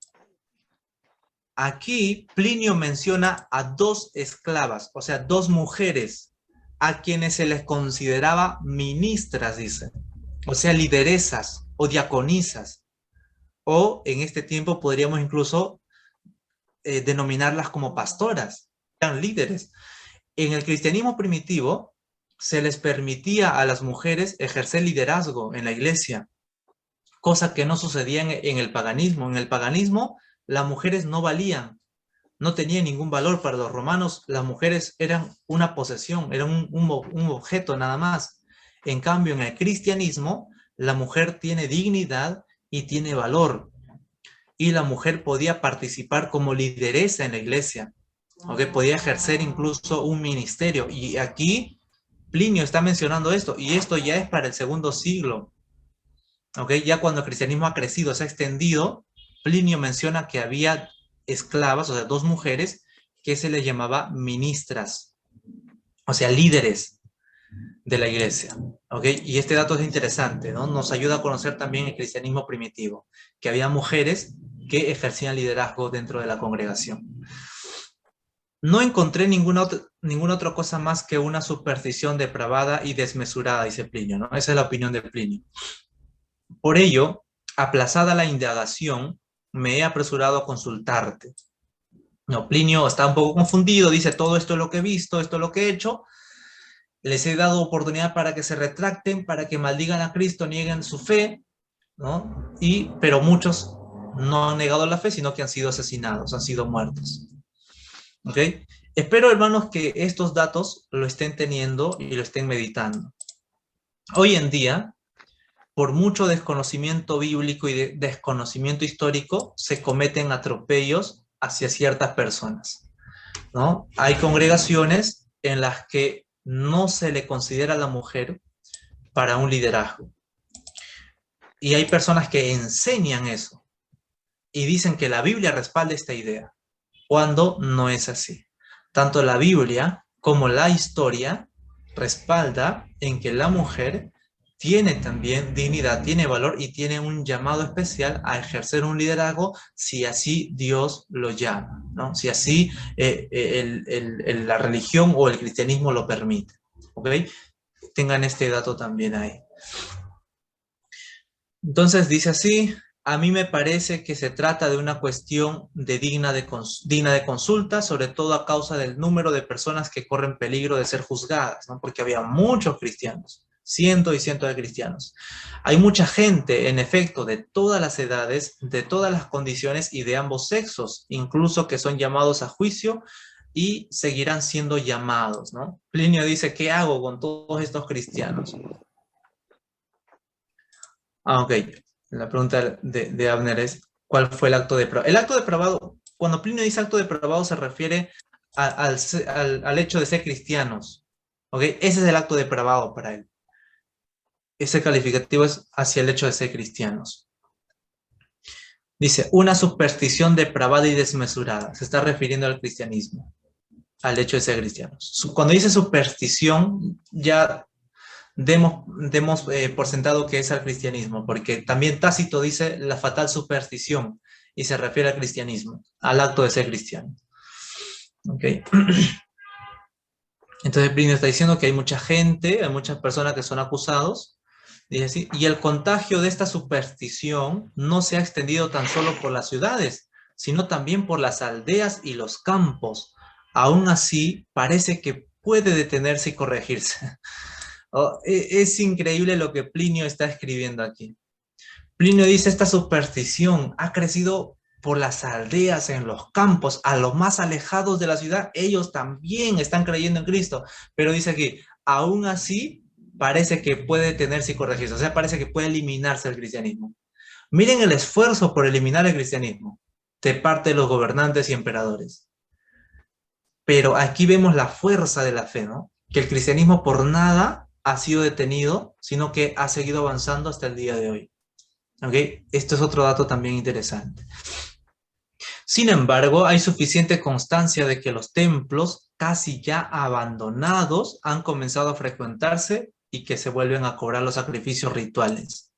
Aquí Plinio menciona a 2 esclavas, o sea, 2 mujeres, a quienes se les consideraba ministras, dice, o sea, lideresas o diaconisas, o en este tiempo podríamos incluso denominarlas como pastoras, eran líderes. En el cristianismo primitivo, se les permitía a las mujeres ejercer liderazgo en la iglesia, cosa que no sucedía en el paganismo. En el paganismo las mujeres no valían, no tenían ningún valor para los romanos. Las mujeres eran una posesión, eran un objeto nada más. En cambio, en el cristianismo, la mujer tiene dignidad y tiene valor. Y la mujer podía participar como lideresa en la iglesia, ¿okay? Podía ejercer incluso un ministerio. Y aquí Plinio está mencionando esto, y esto ya es para el segundo siglo. ¿Okay? Ya cuando el cristianismo ha crecido, se ha extendido, Plinio menciona que había esclavas, o sea, 2 mujeres, que se les llamaba ministras, o sea, líderes de la iglesia. ¿Okay? Y este dato es interesante, ¿no? Nos ayuda a conocer también el cristianismo primitivo, que había mujeres que ejercían liderazgo dentro de la congregación. No encontré ninguna otra cosa más que una superstición depravada y desmesurada, dice Plinio, ¿no? Esa es la opinión de Plinio. Por ello, aplazada la indagación, me he apresurado a consultarte. No, Plinio está un poco confundido, dice, todo esto es lo que he visto, esto es lo que he hecho. Les he dado oportunidad para que se retracten, para que maldigan a Cristo, nieguen su fe, ¿no? Pero muchos no han negado la fe, sino que han sido asesinados, han sido muertos. ¿Ok? Espero, hermanos, que estos datos lo estén teniendo y lo estén meditando. Hoy en día, por mucho desconocimiento bíblico y desconocimiento histórico, se cometen atropellos hacia ciertas personas, ¿no? Hay congregaciones en las que no se le considera a la mujer para un liderazgo. Y hay personas que enseñan eso y dicen que la Biblia respalda esta idea, cuando no es así. Tanto la Biblia como la historia respalda en que la mujer tiene también dignidad, tiene valor y tiene un llamado especial a ejercer un liderazgo si así Dios lo llama, ¿no? Si así la religión o el cristianismo lo permite. ¿Ok? Tengan este dato también ahí. Entonces dice así: a mí me parece que se trata de una cuestión digna de consulta, sobre todo a causa del número de personas que corren peligro de ser juzgadas, ¿no? Porque había muchos cristianos, cientos y cientos de cristianos. Hay mucha gente, en efecto, de todas las edades, de todas las condiciones y de ambos sexos, incluso que son llamados a juicio y seguirán siendo llamados, ¿no? Plinio dice, ¿qué hago con todos estos cristianos? Ok. La pregunta de Abner es, ¿cuál fue el acto depravado? El acto depravado, cuando Plinio dice acto depravado, se refiere al hecho de ser cristianos. ¿Ok? Ese es el acto depravado para él. Ese calificativo es hacia el hecho de ser cristianos. Dice, una superstición depravada y desmesurada. Se está refiriendo al cristianismo, al hecho de ser cristianos. Cuando dice superstición, ya demos por sentado que es al cristianismo, porque también Tácito dice la fatal superstición y se refiere al cristianismo, al acto de ser cristiano. ¿Ok? Entonces Plinio está diciendo que hay mucha gente, hay muchas personas que son acusados, dice así, y el contagio de esta superstición no se ha extendido tan solo por las ciudades, sino también por las aldeas y los campos. Aún así, parece que puede detenerse y corregirse. Oh, es increíble lo que Plinio está escribiendo aquí. Plinio dice, esta superstición ha crecido por las aldeas, en los campos, a los más alejados de la ciudad. Ellos también están creyendo en Cristo. Pero dice aquí, aún así, parece que puede detenerse y corregirse. O sea, parece que puede eliminarse el cristianismo. Miren el esfuerzo por eliminar el cristianismo de parte de los gobernantes y emperadores. Pero aquí vemos la fuerza de la fe, ¿no? Que el cristianismo por nada ha sido detenido, sino que ha seguido avanzando hasta el día de hoy. ¿Ok? Esto es otro dato también interesante. Sin embargo, hay suficiente constancia de que los templos, casi ya abandonados, han comenzado a frecuentarse y que se vuelven a cobrar los sacrificios rituales.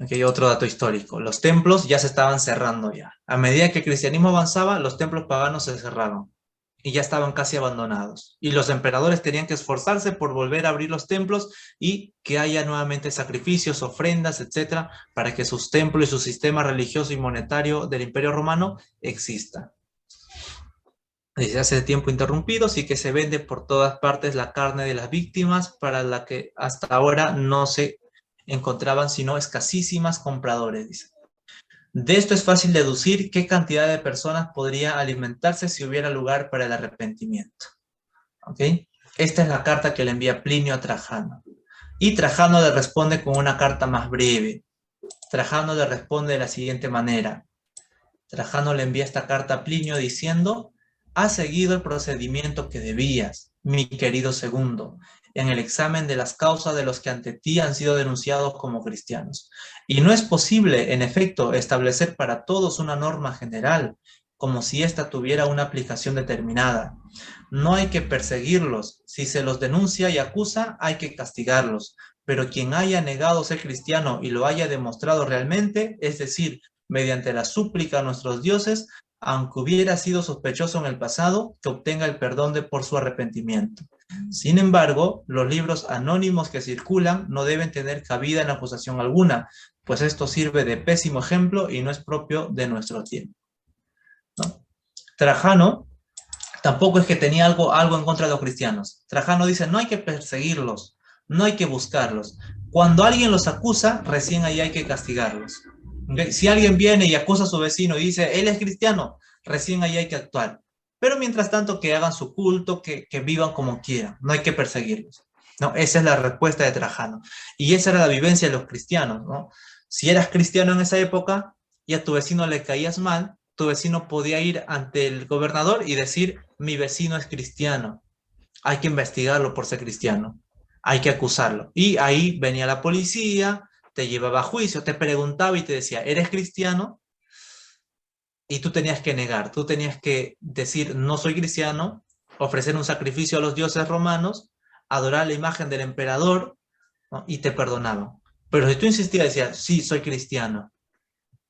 Aquí hay otro dato histórico. Los templos ya se estaban cerrando ya. A medida que el cristianismo avanzaba, los templos paganos se cerraron y ya estaban casi abandonados. Y los emperadores tenían que esforzarse por volver a abrir los templos y que haya nuevamente sacrificios, ofrendas, etcétera, para que sus templos y su sistema religioso y monetario del Imperio Romano exista. Desde hace tiempo interrumpidos y que se vende por todas partes la carne de las víctimas para la que hasta ahora no se encontraban sino escasísimas compradores, dice. De esto es fácil deducir qué cantidad de personas podría alimentarse si hubiera lugar para el arrepentimiento. ¿Ok? Esta es la carta que le envía Plinio a Trajano. Y Trajano le responde con una carta más breve. Trajano le responde de la siguiente manera. Trajano le envía esta carta a Plinio diciendo: has seguido el procedimiento que debías, mi querido segundo, en el examen de las causas de los que ante ti han sido denunciados como cristianos. Y no es posible, en efecto, establecer para todos una norma general, como si ésta tuviera una aplicación determinada. No hay que perseguirlos. Si se los denuncia y acusa, hay que castigarlos. Pero quien haya negado ser cristiano y lo haya demostrado realmente, es decir, mediante la súplica a nuestros dioses, aunque hubiera sido sospechoso en el pasado, que obtenga el perdón por su arrepentimiento. Sin embargo, los libros anónimos que circulan no deben tener cabida en acusación alguna, pues esto sirve de pésimo ejemplo y no es propio de nuestro tiempo, ¿no? Trajano tampoco es que tenía algo en contra de los cristianos. Trajano dice: no hay que perseguirlos, no hay que buscarlos. Cuando alguien los acusa, recién ahí hay que castigarlos. ¿Okay? Si alguien viene y acusa a su vecino y dice: él es cristiano, recién ahí hay que actuar. Pero mientras tanto, que hagan su culto, que vivan como quieran. No hay que perseguirlos, ¿no? Esa es la respuesta de Trajano. Y esa era la vivencia de los cristianos, ¿no? Si eras cristiano en esa época y a tu vecino le caías mal, tu vecino podía ir ante el gobernador y decir: mi vecino es cristiano, hay que investigarlo por ser cristiano, hay que acusarlo. Y ahí venía la policía, te llevaba a juicio, te preguntaba y te decía: ¿eres cristiano? Y tú tenías que negar, tú tenías que decir: no soy cristiano, ofrecer un sacrificio a los dioses romanos, adorar la imagen del emperador, ¿no? Y te perdonaban. Pero si tú insistías y decías: sí, soy cristiano,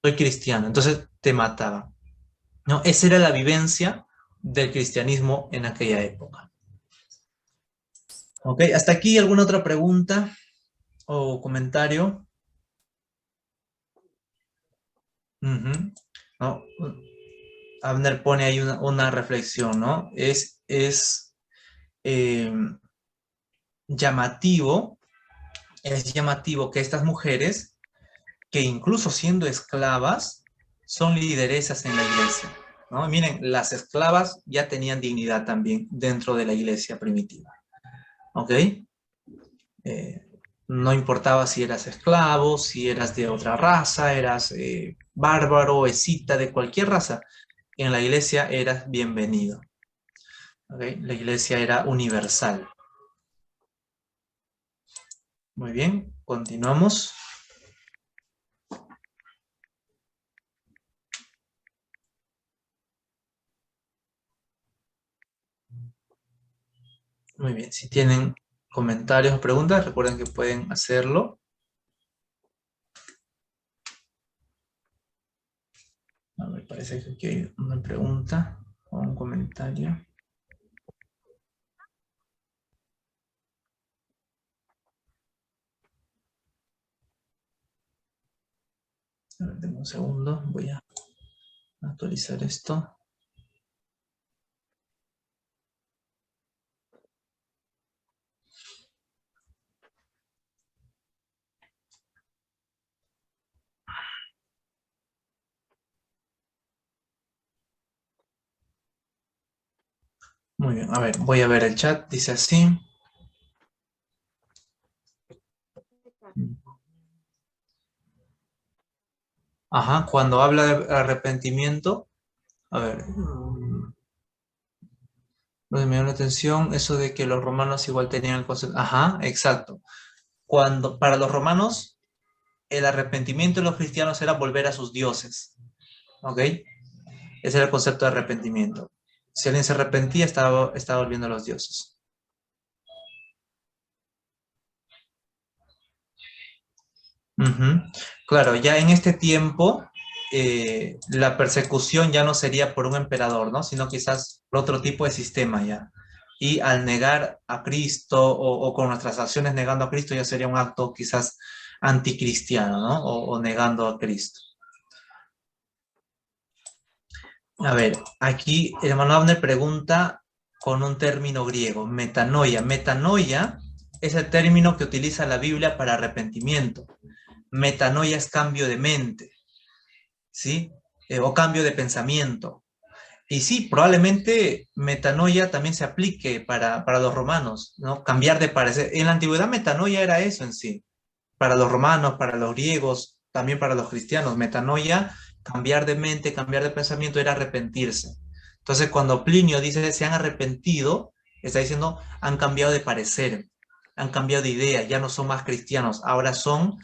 entonces te mataban, ¿no? Esa era la vivencia del cristianismo en aquella época. Ok, hasta aquí, ¿alguna otra pregunta o comentario? ¿No? Abner pone ahí una reflexión, ¿no? Es eh, llamativo que estas mujeres, que incluso siendo esclavas, son lideresas en la iglesia, ¿no? Miren, las esclavas ya tenían dignidad también dentro de la iglesia primitiva, ¿ok? No importaba si eras esclavo, si eras de otra raza, eras bárbaro, escita, de cualquier raza, en la iglesia eras bienvenido, ¿ok? La iglesia era universal. Muy bien, continuamos. Muy bien, si tienen comentarios o preguntas, recuerden que pueden hacerlo. A ver, parece que aquí hay una pregunta o un comentario. A ver, denme un segundo, voy a actualizar esto. Muy bien, a ver, voy a ver el chat, dice así. Ajá, cuando habla de arrepentimiento, a ver, me llamó la atención eso de que los romanos igual tenían el concepto. Ajá, exacto. Cuando, para los romanos, el arrepentimiento de los cristianos era volver a sus dioses, ¿ok? Ese era el concepto de arrepentimiento. Si alguien se arrepentía, estaba volviendo a los dioses. Claro, ya en este tiempo la persecución ya no sería por un emperador, ¿no? Sino quizás por otro tipo de sistema ya. Y al negar a Cristo o con nuestras acciones negando a Cristo ya sería un acto quizás anticristiano, ¿no? O negando a Cristo. A ver, aquí el hermano Abner pregunta con un término griego, metanoia. Metanoia es el término que utiliza la Biblia para arrepentimiento. Metanoia es cambio de mente, ¿sí? O cambio de pensamiento. Y sí, probablemente metanoia también se aplique para los romanos, ¿no? Cambiar de parecer. En la antigüedad metanoia era eso en sí. Para los romanos, para los griegos, también para los cristianos. Metanoia, cambiar de mente, cambiar de pensamiento, era arrepentirse. Entonces, cuando Plinio dice se han arrepentido, está diciendo han cambiado de parecer, han cambiado de idea, ya no son más cristianos, ahora son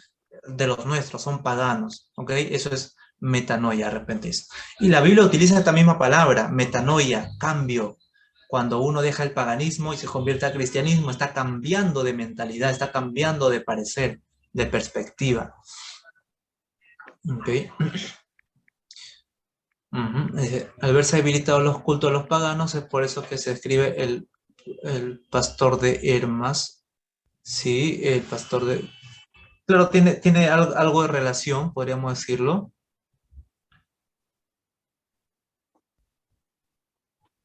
de los nuestros, son paganos. ¿Ok? Eso es metanoia, arrepentirse. Y la Biblia utiliza esta misma palabra, metanoia, cambio. Cuando uno deja el paganismo y se convierte al cristianismo, está cambiando de mentalidad, está cambiando de parecer, de perspectiva. ¿Ok? Al verse habilitados los cultos a los paganos, es por eso que se escribe el pastor de Hermas. Sí, el pastor de... Claro, tiene algo de relación, podríamos decirlo.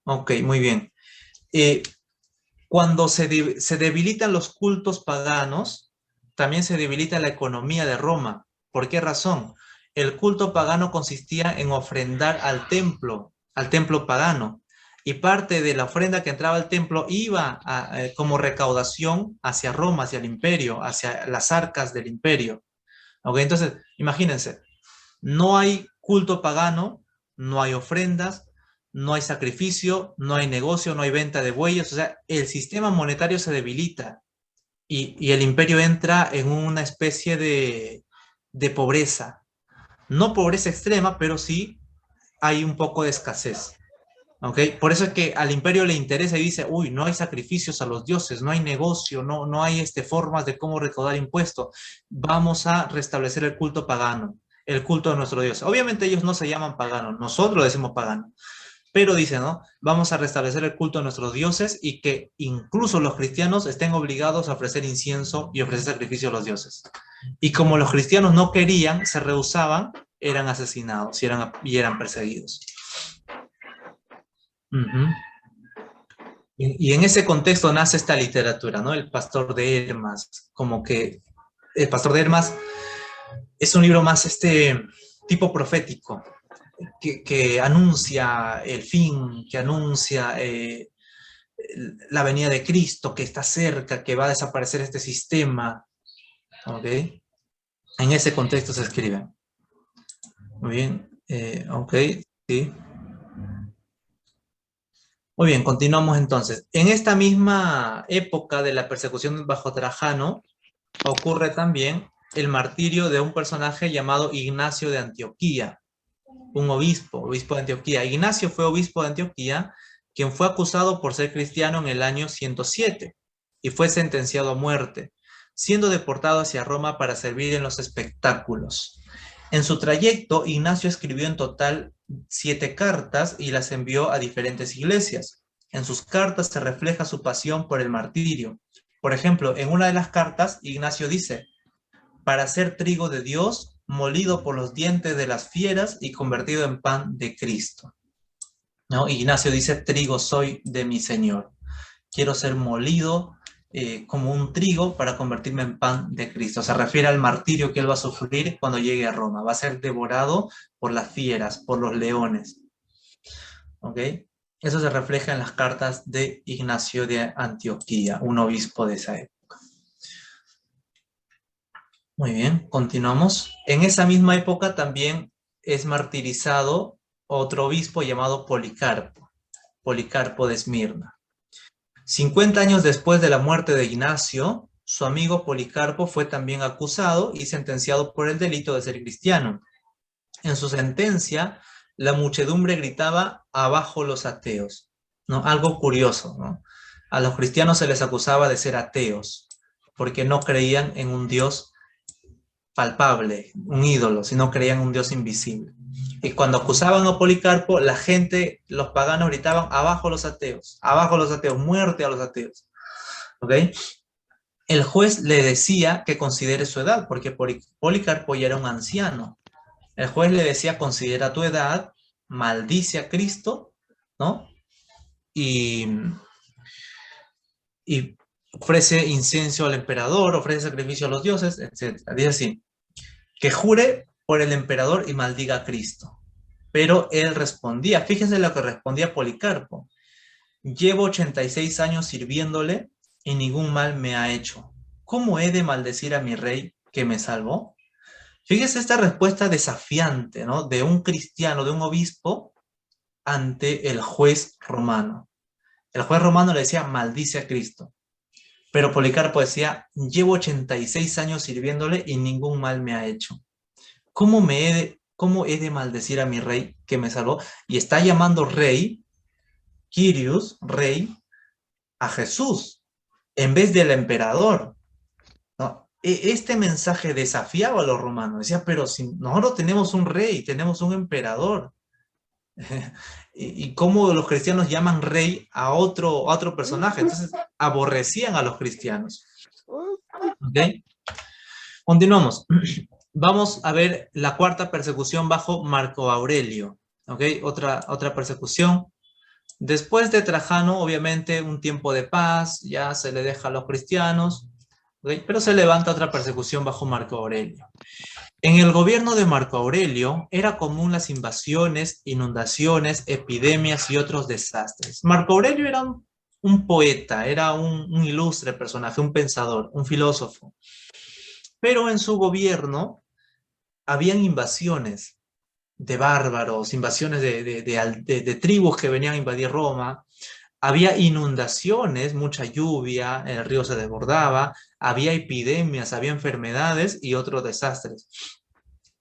Ok, muy bien. Cuando se debilitan los cultos paganos, también se debilita la economía de Roma. ¿Por qué razón? El culto pagano consistía en ofrendar al templo pagano, y parte de la ofrenda que entraba al templo iba como recaudación hacia Roma, hacia el imperio, hacia las arcas del imperio. ¿Okay? Entonces, imagínense, no hay culto pagano, no hay ofrendas, no hay sacrificio, no hay negocio, no hay venta de bueyes, o sea, el sistema monetario se debilita y el imperio entra en una especie de pobreza. No pobreza extrema, pero sí hay un poco de escasez. ¿Okay? Por eso es que al imperio le interesa y dice, uy, no hay sacrificios a los dioses, no hay negocio, no hay formas de cómo recaudar impuestos. Vamos a restablecer el culto pagano, el culto de nuestro dios. Obviamente ellos no se llaman paganos, nosotros decimos pagano. Pero dice, ¿no? Vamos a restablecer el culto a nuestros dioses y que incluso los cristianos estén obligados a ofrecer incienso y ofrecer sacrificio a los dioses. Y como los cristianos no querían, se rehusaban, eran asesinados y eran perseguidos. Y en ese contexto nace esta literatura, ¿no? El Pastor de Hermas, como que el Pastor de Hermas es un libro más tipo profético, que anuncia el fin, que anuncia la venida de Cristo, que está cerca, que va a desaparecer este sistema. ¿Ok? En ese contexto se escribe. Muy bien. Ok, sí. Muy bien, continuamos entonces. En esta misma época de la persecución bajo Trajano, ocurre también el martirio de un personaje llamado Ignacio de Antioquía, un obispo de Antioquía. Ignacio fue obispo de Antioquía, quien fue acusado por ser cristiano en el año 107 y fue sentenciado a muerte, siendo deportado hacia Roma para servir en los espectáculos. En su trayecto, Ignacio escribió en total 7 cartas y las envió a diferentes iglesias. En sus cartas se refleja su pasión por el martirio. Por ejemplo, en una de las cartas, Ignacio dice, para ser trigo de Dios, molido por los dientes de las fieras y convertido en pan de Cristo. ¿No? Ignacio dice, trigo soy de mi Señor. Quiero ser molido como un trigo para convertirme en pan de Cristo. Se refiere al martirio que él va a sufrir cuando llegue a Roma. Va a ser devorado por las fieras, por los leones. ¿Ok? Eso se refleja en las cartas de Ignacio de Antioquía, un obispo de esa época. Muy bien, continuamos. En esa misma época también es martirizado otro obispo llamado Policarpo, Policarpo de Esmirna. 50 años después de la muerte de Ignacio, su amigo Policarpo fue también acusado y sentenciado por el delito de ser cristiano. En su sentencia, la muchedumbre gritaba, abajo los ateos, ¿no? Algo curioso, ¿no? A los cristianos se les acusaba de ser ateos, porque no creían en un Dios palpable, un ídolo, sino creían en un Dios invisible. Y cuando acusaban a Policarpo, la gente, los paganos gritaban, abajo los ateos, muerte a los ateos. ¿Ok? El juez le decía que considere su edad, porque Policarpo ya era un anciano. El juez le decía, considera tu edad, maldice a Cristo, ¿no? Y ofrece incienso al emperador, ofrece sacrificio a los dioses, etc. Dice así, que jure por el emperador y maldiga a Cristo. Pero él respondía, fíjense lo que respondía Policarpo: llevo 86 años sirviéndole y ningún mal me ha hecho. ¿Cómo he de maldecir a mi rey que me salvó? Fíjese esta respuesta desafiante, ¿no? De un cristiano, de un obispo, ante el juez romano. El juez romano le decía, maldice a Cristo. Pero Policarpo decía, llevo 86 años sirviéndole y ningún mal me ha hecho. ¿Cómo he de maldecir a mi rey que me salvó? Y está llamando rey, Kyrios, rey, a Jesús, en vez del emperador, ¿no? Este mensaje desafiaba a los romanos. Decía, pero si nosotros tenemos un rey, tenemos un emperador, y cómo los cristianos llaman rey a otro personaje. Entonces aborrecían a los cristianos. ¿Okay? Continuamos. Vamos a ver la cuarta persecución bajo Marco Aurelio. ¿Okay? Otra persecución. Después de Trajano, obviamente, un tiempo de paz, ya se le deja a los cristianos, ¿okay? Pero se levanta otra persecución bajo Marco Aurelio. En el gobierno de Marco Aurelio era común las invasiones, inundaciones, epidemias y otros desastres. Marco Aurelio era un poeta, era un ilustre personaje, un pensador, un filósofo. Pero en su gobierno habían invasiones de bárbaros, invasiones de tribus que venían a invadir Roma. Había inundaciones, mucha lluvia, el río se desbordaba, había epidemias, había enfermedades y otros desastres.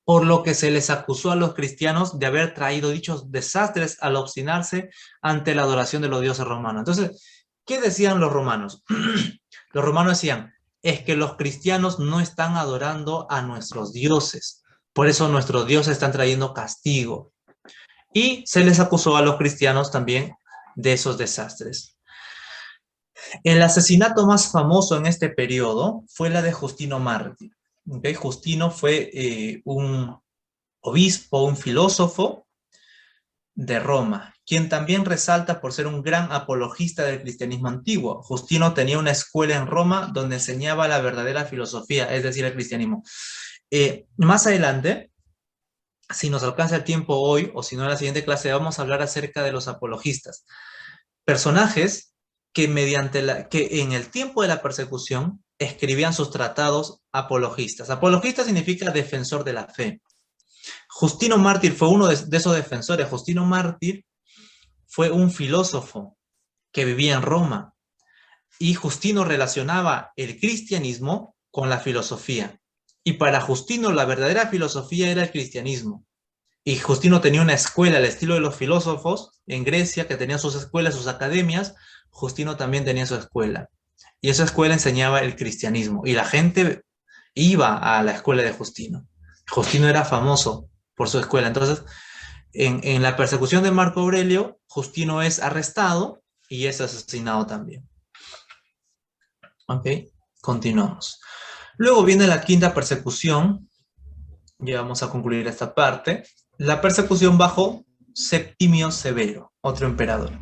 Por lo que se les acusó a los cristianos de haber traído dichos desastres al obstinarse ante la adoración de los dioses romanos. Entonces, ¿qué decían los romanos? Los romanos decían, es que los cristianos no están adorando a nuestros dioses. Por eso nuestros dioses están trayendo castigo. Y se les acusó a los cristianos también de esos desastres. El asesinato más famoso en este periodo fue la de Justino Mártir. ¿Okay? Justino fue un obispo, un filósofo de Roma, quien también resalta por ser un gran apologista del cristianismo antiguo. Justino tenía una escuela en Roma donde enseñaba la verdadera filosofía, es decir, el cristianismo. Más adelante, si nos alcanza el tiempo hoy, o si no en la siguiente clase, vamos a hablar acerca de los apologistas. Personajes que en el tiempo de la persecución escribían sus tratados apologistas. Apologista significa defensor de la fe. Justino Mártir fue uno de esos defensores. Justino Mártir fue un filósofo que vivía en Roma y Justino relacionaba el cristianismo con la filosofía. Y para Justino la verdadera filosofía era el cristianismo. Y Justino tenía una escuela al estilo de los filósofos en Grecia, que tenían sus escuelas, sus academias. Justino también tenía su escuela. Y esa escuela enseñaba el cristianismo. Y la gente iba a la escuela de Justino. Justino era famoso por su escuela. Entonces, en la persecución de Marco Aurelio, Justino es arrestado y es asesinado también. Ok, continuamos. Luego viene la quinta persecución. Ya vamos a concluir esta parte. La persecución bajo Septimio Severo, otro emperador.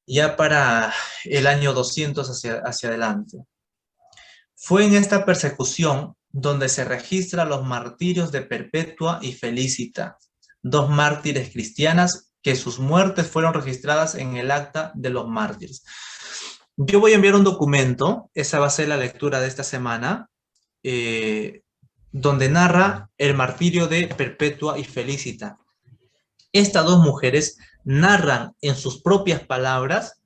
Ya para el año 200 hacia adelante. Fue en esta persecución donde se registran los martirios de Perpetua y Felicita, dos mártires cristianas que sus muertes fueron registradas en el acta de los mártires. Yo voy a enviar un documento, esa va a ser la lectura de esta semana, donde narra el martirio de Perpetua y Felicita. Estas dos mujeres narran en sus propias palabras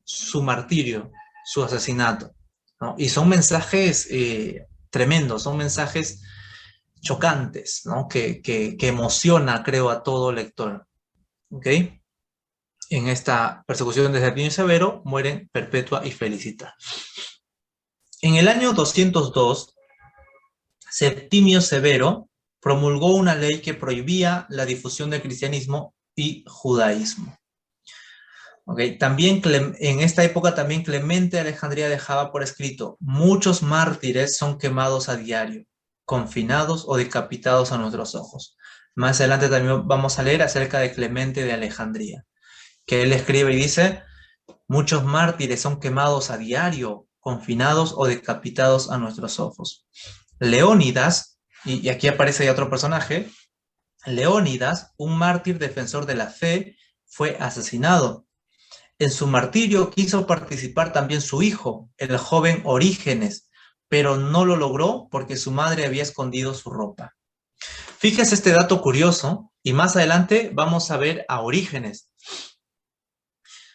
su martirio, su asesinato, ¿no? Y son mensajes tremendos, son mensajes chocantes, ¿no? que emociona, creo, a todo lector. ¿Ok? En esta persecución de Septimio Severo mueren Perpetua y Felicita. En el año 202, Septimio Severo promulgó una ley que prohibía la difusión del cristianismo y judaísmo. Okay. También en esta época también Clemente de Alejandría dejaba por escrito: muchos mártires son quemados a diario, confinados o decapitados a nuestros ojos. Más adelante también vamos a leer acerca de Clemente de Alejandría, que él escribe y dice: muchos mártires son quemados a diario, confinados o decapitados a nuestros ojos. Leónidas, y aquí aparece ya otro personaje, Leónidas, un mártir defensor de la fe, fue asesinado. En su martirio quiso participar también su hijo, el joven Orígenes, pero no lo logró porque su madre había escondido su ropa. Fíjese este dato curioso, y más adelante vamos a ver a Orígenes.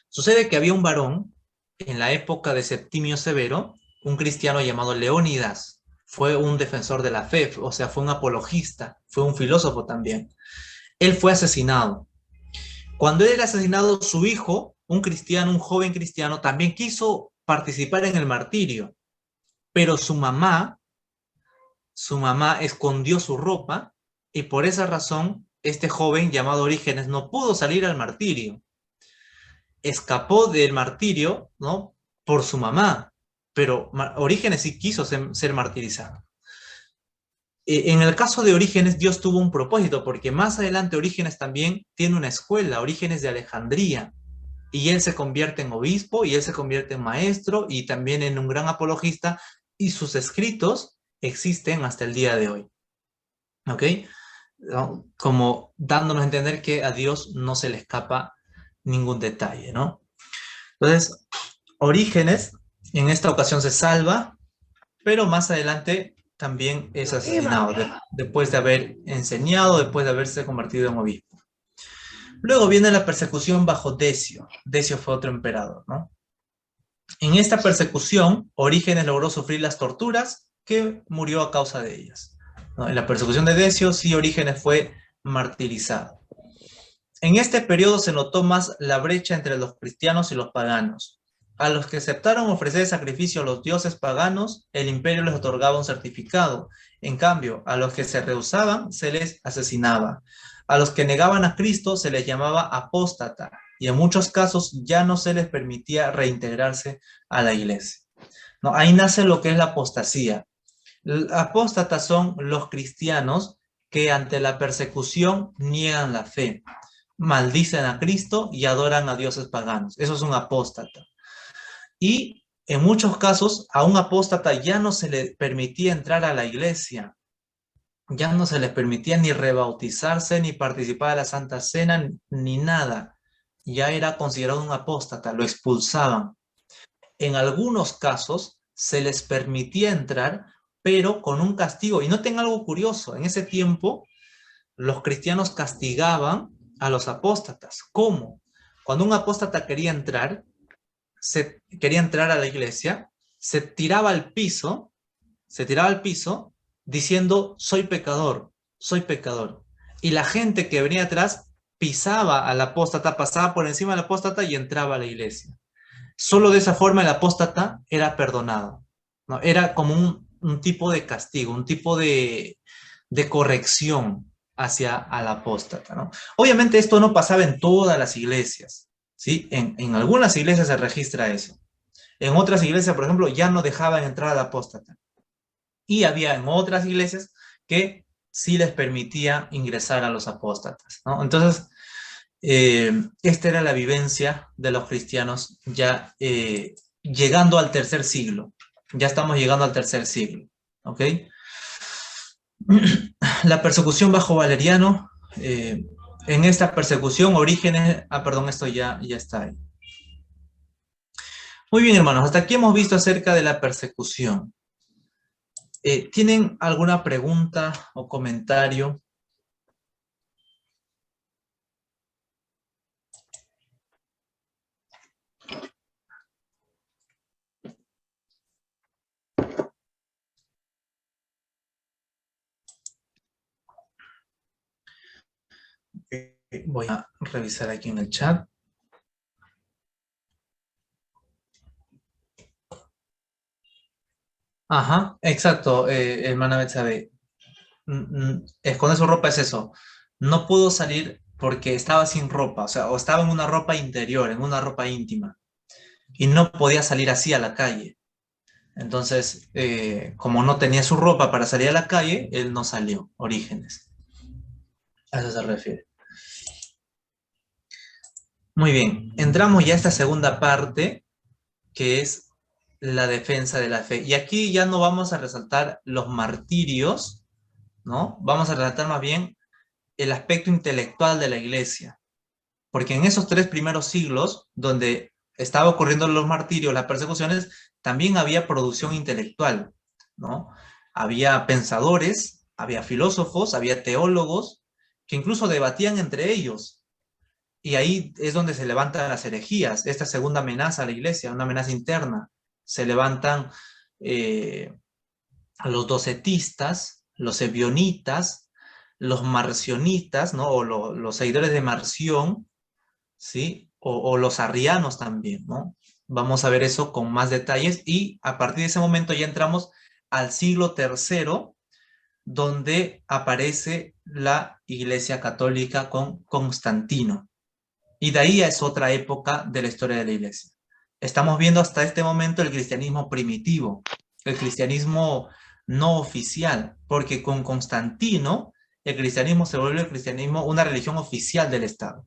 Sucede que había un varón en la época de Septimio Severo, un cristiano llamado Leónidas. Fue un defensor de la fe, o sea, fue un apologista, fue un filósofo también. Él fue asesinado. Cuando él era asesinado, su hijo, un cristiano, un joven cristiano, también quiso participar en el martirio, pero su mamá escondió su ropa y por esa razón este joven llamado Orígenes no pudo salir al martirio. Escapó del martirio, ¿no?, por su mamá, pero Orígenes sí quiso ser martirizado. En el caso de Orígenes, Dios tuvo un propósito, porque más adelante Orígenes también tiene una escuela, Orígenes de Alejandría, y él se convierte en obispo, y él se convierte en maestro, y también en un gran apologista, y sus escritos existen hasta el día de hoy. ¿Ok? Como dándonos a entender que a Dios no se le escapa ningún detalle, ¿no? Entonces, Orígenes en esta ocasión se salva, pero más adelante también es asesinado, después de haber enseñado, después de haberse convertido en obispo. Luego viene la persecución bajo Decio. Decio fue otro emperador, ¿no? En esta persecución, Orígenes logró sufrir las torturas que murió a causa de ellas, ¿no? En la persecución de Decio, sí, Orígenes fue martirizado. En este periodo se notó más la brecha entre los cristianos y los paganos. A los que aceptaron ofrecer sacrificio a los dioses paganos, el imperio les otorgaba un certificado. En cambio, a los que se rehusaban, se les asesinaba. A los que negaban a Cristo se les llamaba apóstata, y en muchos casos ya no se les permitía reintegrarse a la iglesia. ¿No? Ahí nace lo que es la apostasía. Apóstatas son los cristianos que ante la persecución niegan la fe, maldicen a Cristo y adoran a dioses paganos. Eso es un apóstata. Y en muchos casos a un apóstata ya no se le permitía entrar a la iglesia, ya no se les permitía ni rebautizarse, ni participar de la Santa Cena, ni nada. Ya era considerado un apóstata, lo expulsaban. En algunos casos se les permitía entrar, pero con un castigo. Y noten algo curioso, en ese tiempo los cristianos castigaban a los apóstatas. ¿Cómo? Cuando un apóstata quería entrar a la iglesia, se tiraba al piso diciendo: soy pecador, soy pecador. Y la gente que venía atrás pisaba al apóstata, pasaba por encima del apóstata y entraba a la iglesia. Solo de esa forma el apóstata era perdonado, ¿no? Era como un tipo de castigo, un tipo de corrección hacia al apóstata, ¿no? Obviamente esto no pasaba en todas las iglesias, ¿sí? En algunas iglesias se registra eso. En otras iglesias, por ejemplo, ya no dejaban entrar al apóstata. Y había en otras iglesias que sí les permitía ingresar a los apóstatas, ¿no? Entonces, esta era la vivencia de los cristianos ya llegando al tercer siglo. Ya estamos llegando al tercer siglo, ¿ok? La persecución bajo Valeriano, en esta persecución, Orígenes, perdón, esto ya está ahí. Muy bien, hermanos, hasta aquí hemos visto acerca de la persecución. ¿Tienen alguna pregunta o comentario? Voy a revisar aquí en el chat. Ajá, exacto, hermana Betsabe. Esconder su ropa es eso. No pudo salir porque estaba sin ropa, o sea, o estaba en una ropa interior, en una ropa íntima, y no podía salir así a la calle. Entonces, como no tenía su ropa para salir a la calle, él no salió, Orígenes. A eso se refiere. Muy bien, entramos ya a esta segunda parte, que es la defensa de la fe. Y aquí ya no vamos a resaltar los martirios, ¿no? Vamos a resaltar más bien el aspecto intelectual de la iglesia. Porque en esos 3 primeros siglos, donde estaba ocurriendo los martirios, las persecuciones, también había producción intelectual, ¿no? Había pensadores, había filósofos, había teólogos, que incluso debatían entre ellos. Y ahí es donde se levantan las herejías, esta segunda amenaza a la iglesia, una amenaza interna. Se levantan los docetistas, los ebionitas, los marcionitas, ¿no? O los seguidores de Marción, ¿sí? O los arrianos también, ¿no? Vamos a ver eso con más detalles y a partir de ese momento ya entramos al siglo III, donde aparece la Iglesia Católica con Constantino. Y de ahí es otra época de la historia de la Iglesia. Estamos viendo hasta este momento el cristianismo primitivo, el cristianismo no oficial, porque con Constantino el cristianismo se vuelve el cristianismo una religión oficial del Estado.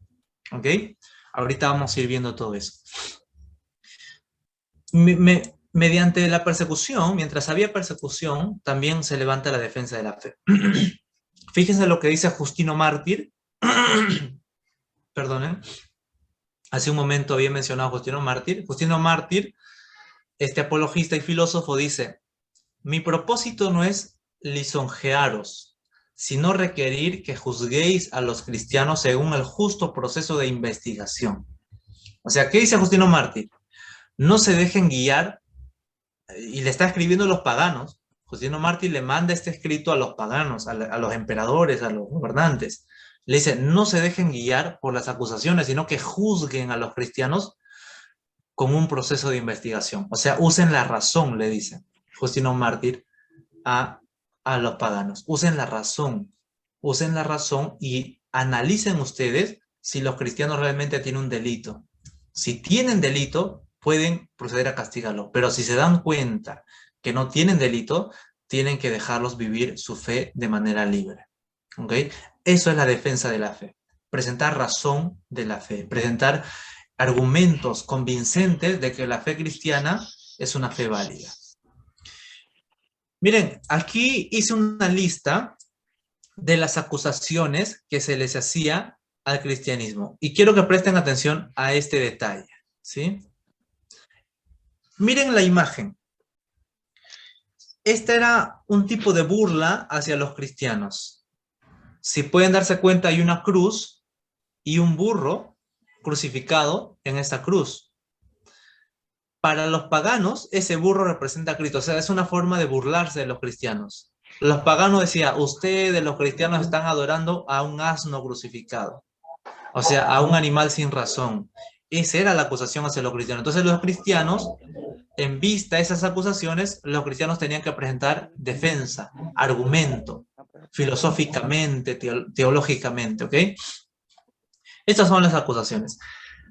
¿Ok? Ahorita vamos a ir viendo todo eso. Mediante la persecución, mientras había persecución, también se levanta la defensa de la fe. Fíjense lo que dice Justino Mártir. Perdonen. Hace un momento había mencionado a Justino Mártir. Justino Mártir, este apologista y filósofo, dice: mi propósito no es lisonjearos, sino requerir que juzguéis a los cristianos según el justo proceso de investigación. O sea, ¿qué dice Justino Mártir? No se dejen guiar, y le está escribiendo a los paganos. Justino Mártir le manda este escrito a los paganos, a los emperadores, a los gobernantes. Le dice, no se dejen guiar por las acusaciones, sino que juzguen a los cristianos con un proceso de investigación. O sea, usen la razón, le dice Justino Mártir a los paganos. Usen la razón y analicen ustedes si los cristianos realmente tienen un delito. Si tienen delito, pueden proceder a castigarlo, pero si se dan cuenta que no tienen delito, tienen que dejarlos vivir su fe de manera libre. ¿Ok? Eso es la defensa de la fe. Presentar razón de la fe, presentar argumentos convincentes de que la fe cristiana es una fe válida. Miren, aquí hice una lista de las acusaciones que se les hacía al cristianismo. Y quiero que presten atención a este detalle, ¿sí? Miren la imagen. Esta era un tipo de burla hacia los cristianos. Si pueden darse cuenta, hay una cruz y un burro crucificado en esta cruz. Para los paganos, ese burro representa a Cristo. O sea, es una forma de burlarse de los cristianos. Los paganos decían, ustedes, los cristianos, están adorando a un asno crucificado. O sea, a un animal sin razón. Esa era la acusación hacia los cristianos. Entonces los cristianos, en vista de esas acusaciones, los cristianos tenían que presentar defensa, argumento, filosóficamente, teológicamente, ¿ok? Estas son las acusaciones.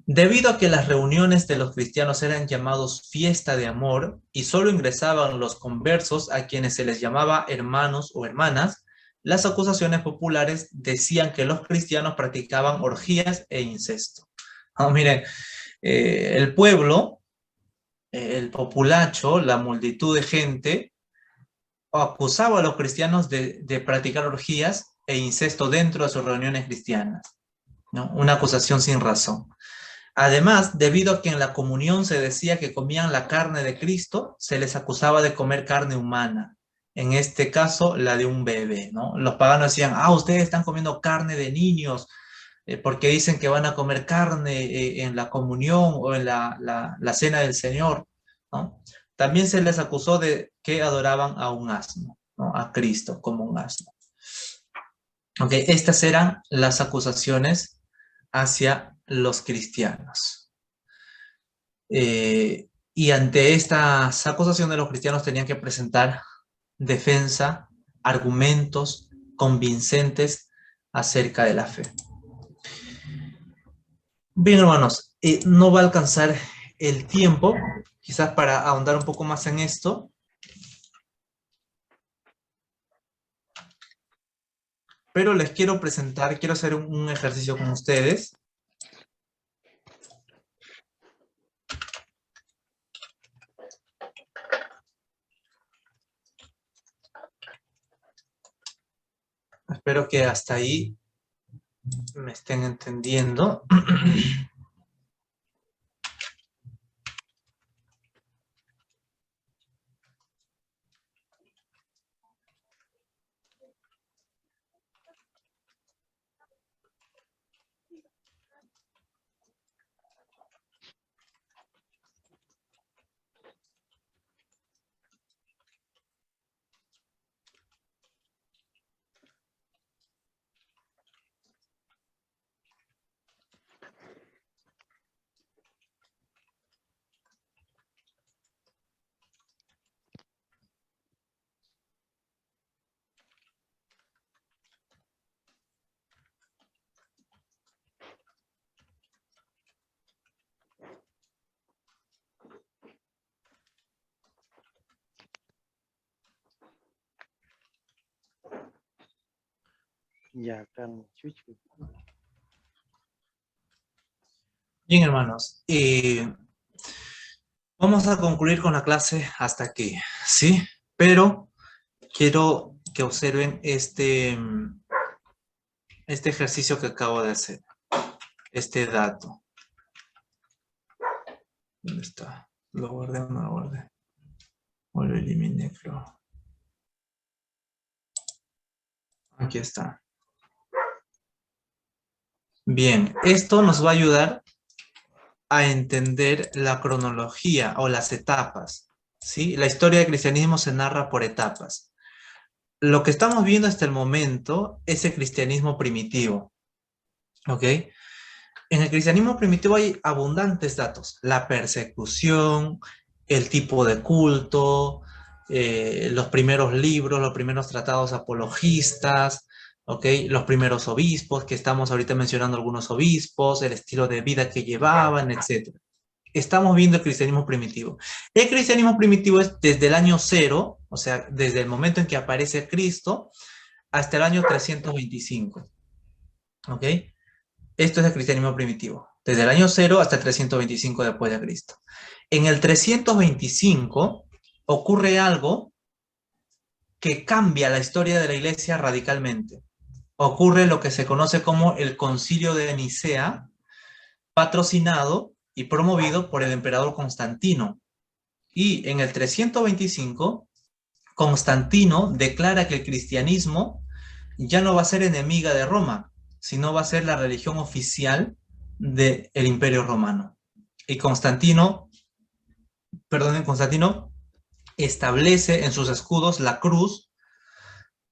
Debido a que las reuniones de los cristianos eran llamados fiesta de amor y solo ingresaban los conversos a quienes se les llamaba hermanos o hermanas, las acusaciones populares decían que los cristianos practicaban orgías e incesto. Oh, miren, el pueblo, el populacho, la multitud de gente, acusaba a los cristianos de practicar orgías e incesto dentro de sus reuniones cristianas, ¿no? Una acusación sin razón. Además, debido a que en la comunión se decía que comían la carne de Cristo, se les acusaba de comer carne humana. En este caso, la de un bebé, ¿no? Los paganos decían, ustedes están comiendo carne de niños, porque dicen que van a comer carne en la comunión o en la cena del Señor, ¿no? También se les acusó de que adoraban a un asno, ¿no? A Cristo como un asno. Okay, estas eran las acusaciones hacia los cristianos. Y ante estas acusaciones los cristianos tenían que presentar defensa, argumentos convincentes acerca de la fe. Bien, hermanos, no va a alcanzar el tiempo, quizás para ahondar un poco más en esto. pero les quiero presentar, quiero hacer un ejercicio con ustedes. Espero que hasta ahí me estén entendiendo. Ya, Carlos, chuchu. Bien, hermanos, vamos a concluir con la clase hasta aquí, ¿sí? Pero quiero que observen este ejercicio que acabo de hacer, este dato. ¿Dónde está? ¿Lo guardé o no lo guardé? O lo eliminé, creo. Aquí está. Bien, esto nos va a ayudar a entender la cronología o las etapas, ¿sí? La historia del cristianismo se narra por etapas. Lo que estamos viendo hasta el momento es el cristianismo primitivo, ¿ok? En el cristianismo primitivo hay abundantes datos. La persecución, el tipo de culto, los primeros libros, los primeros tratados apologistas, ¿ok? Los primeros obispos, que estamos ahorita mencionando algunos obispos, el estilo de vida que llevaban, etc. Estamos viendo el cristianismo primitivo. El cristianismo primitivo es desde el año 0, o sea, desde el momento en que aparece Cristo, hasta el año 325, ¿ok? Esto es el cristianismo primitivo, desde el año 0 hasta el 325 después de Cristo. En el 325 ocurre algo que cambia la historia de la iglesia radicalmente. Ocurre lo que se conoce como el Concilio de Nicea, patrocinado y promovido por el emperador Constantino. Y en el 325, Constantino declara que el cristianismo ya no va a ser enemiga de Roma, sino va a ser la religión oficial del Imperio Romano. Y Constantino establece en sus escudos la cruz,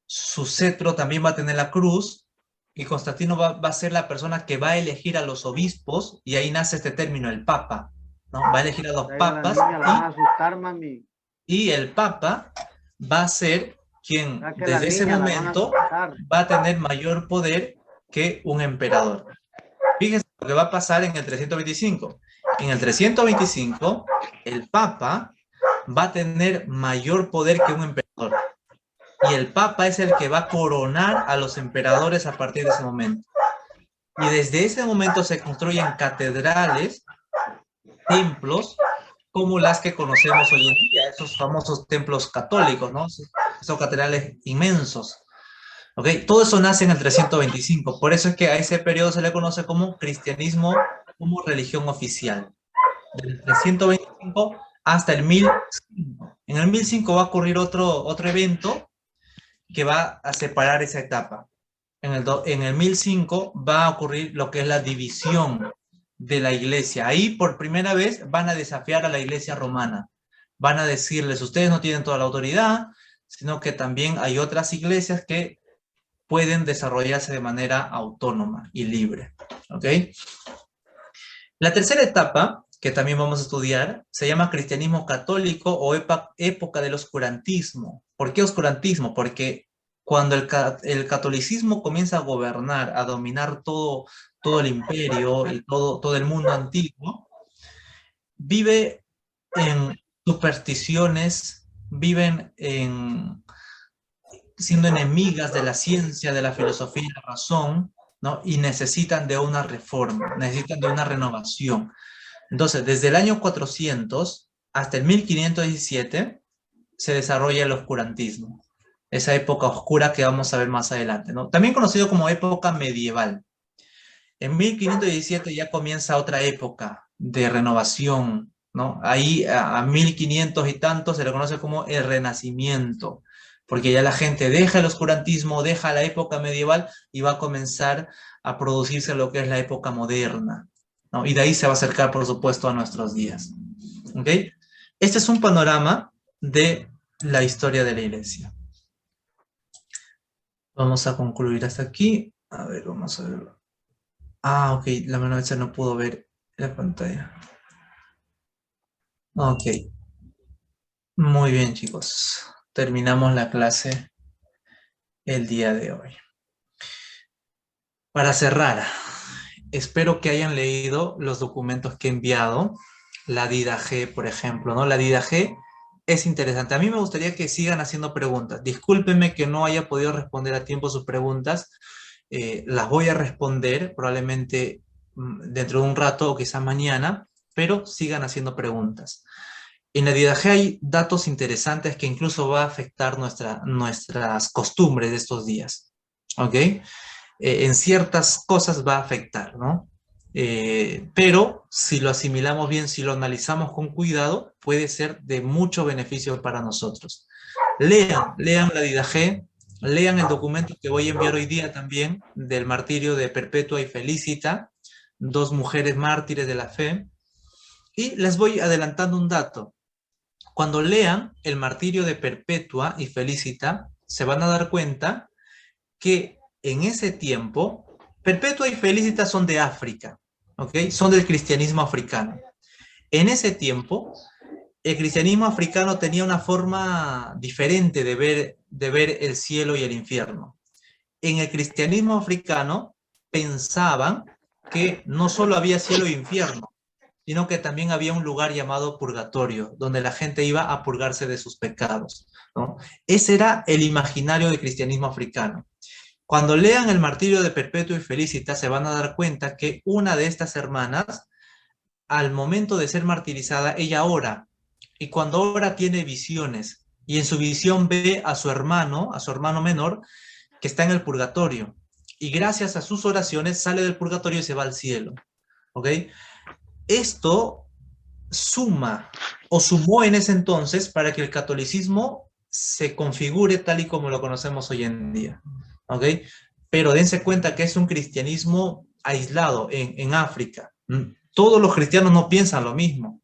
su cetro también va a tener la cruz, y Constantino va a ser la persona que va a elegir a los obispos, y ahí nace este término, el papa, ¿no? Va a elegir a los papas, y el papa va a ser quien desde ese momento va a tener mayor poder que un emperador. Fíjense lo que va a pasar en el 325. En el 325, el Papa va a tener mayor poder que un emperador. Y el Papa es el que va a coronar a los emperadores a partir de ese momento. Y desde ese momento se construyen catedrales, templos, como las que conocemos hoy en día, esos famosos templos católicos, ¿no? Esos catedrales inmensos. ¿Ok? Todo eso nace en el 325, por eso es que a ese periodo se le conoce como cristianismo como religión oficial. Del 325 hasta el 1005. En el 1005 va a ocurrir otro evento que va a separar esa etapa. En el 1005 va a ocurrir lo que es la división de la iglesia. Ahí por primera vez van a desafiar a la iglesia romana. Van a decirles, ustedes no tienen toda la autoridad, sino que también hay otras iglesias que pueden desarrollarse de manera autónoma y libre. ¿Ok? La tercera etapa, que también vamos a estudiar, se llama cristianismo católico o época del oscurantismo. ¿Por qué oscurantismo? Porque cuando el catolicismo comienza a gobernar, a dominar todo el imperio y todo el mundo antiguo, vive en supersticiones, siendo enemigas de la ciencia, de la filosofía y la razón, ¿no? Y necesitan de una reforma, necesitan de una renovación. Entonces, desde el año 400 hasta el 1517 se desarrolla el oscurantismo, esa época oscura que vamos a ver más adelante, ¿no? También conocido como época medieval. En 1517 ya comienza otra época de renovación, ¿no? Ahí a 1500 y tanto se le conoce como el Renacimiento, porque ya la gente deja el oscurantismo, deja la época medieval y va a comenzar a producirse lo que es la época moderna, ¿no? Y de ahí se va a acercar, por supuesto, a nuestros días. ¿Ok? Este es un panorama de la historia de la iglesia. Vamos a concluir hasta aquí. A ver, vamos a ver. Ah, ok, la mano derecha no pudo ver la pantalla. Ok, muy bien, chicos. Terminamos la clase el día de hoy. Para cerrar, espero que hayan leído los documentos que he enviado. La Didache, por ejemplo, ¿no? La Didache es interesante. A mí me gustaría que sigan haciendo preguntas. Discúlpenme que no haya podido responder a tiempo sus preguntas. Las voy a responder probablemente dentro de un rato o quizás mañana, pero sigan haciendo preguntas. En la Didache hay datos interesantes que incluso va a afectar nuestras costumbres de estos días. ¿Ok? En ciertas cosas va a afectar, ¿no? Pero si lo asimilamos bien, si lo analizamos con cuidado, puede ser de mucho beneficio para nosotros. Lean la Didache, lean el documento que voy a enviar hoy día también del martirio de Perpetua y Felicita, dos mujeres mártires de la fe, y les voy adelantando un dato. Cuando lean el martirio de Perpetua y Felicita, se van a dar cuenta que en ese tiempo, Perpetua y Felicita son de África, ¿ok? Son del cristianismo africano. En ese tiempo, el cristianismo africano tenía una forma diferente de ver el cielo y el infierno. En el cristianismo africano pensaban que no solo había cielo e infierno, sino que también había un lugar llamado purgatorio, donde la gente iba a purgarse de sus pecados, ¿no? Ese era el imaginario del cristianismo africano. Cuando lean el martirio de Perpetua y Felicita, se van a dar cuenta que una de estas hermanas, al momento de ser martirizada, ella ora, y cuando ora tiene visiones, y en su visión ve a su hermano menor, que está en el purgatorio, y gracias a sus oraciones sale del purgatorio y se va al cielo, ¿ok? Esto suma o sumó en ese entonces para que el catolicismo se configure tal y como lo conocemos hoy en día, ¿ok? Pero dense cuenta que es un cristianismo aislado en África. Todos los cristianos no piensan lo mismo.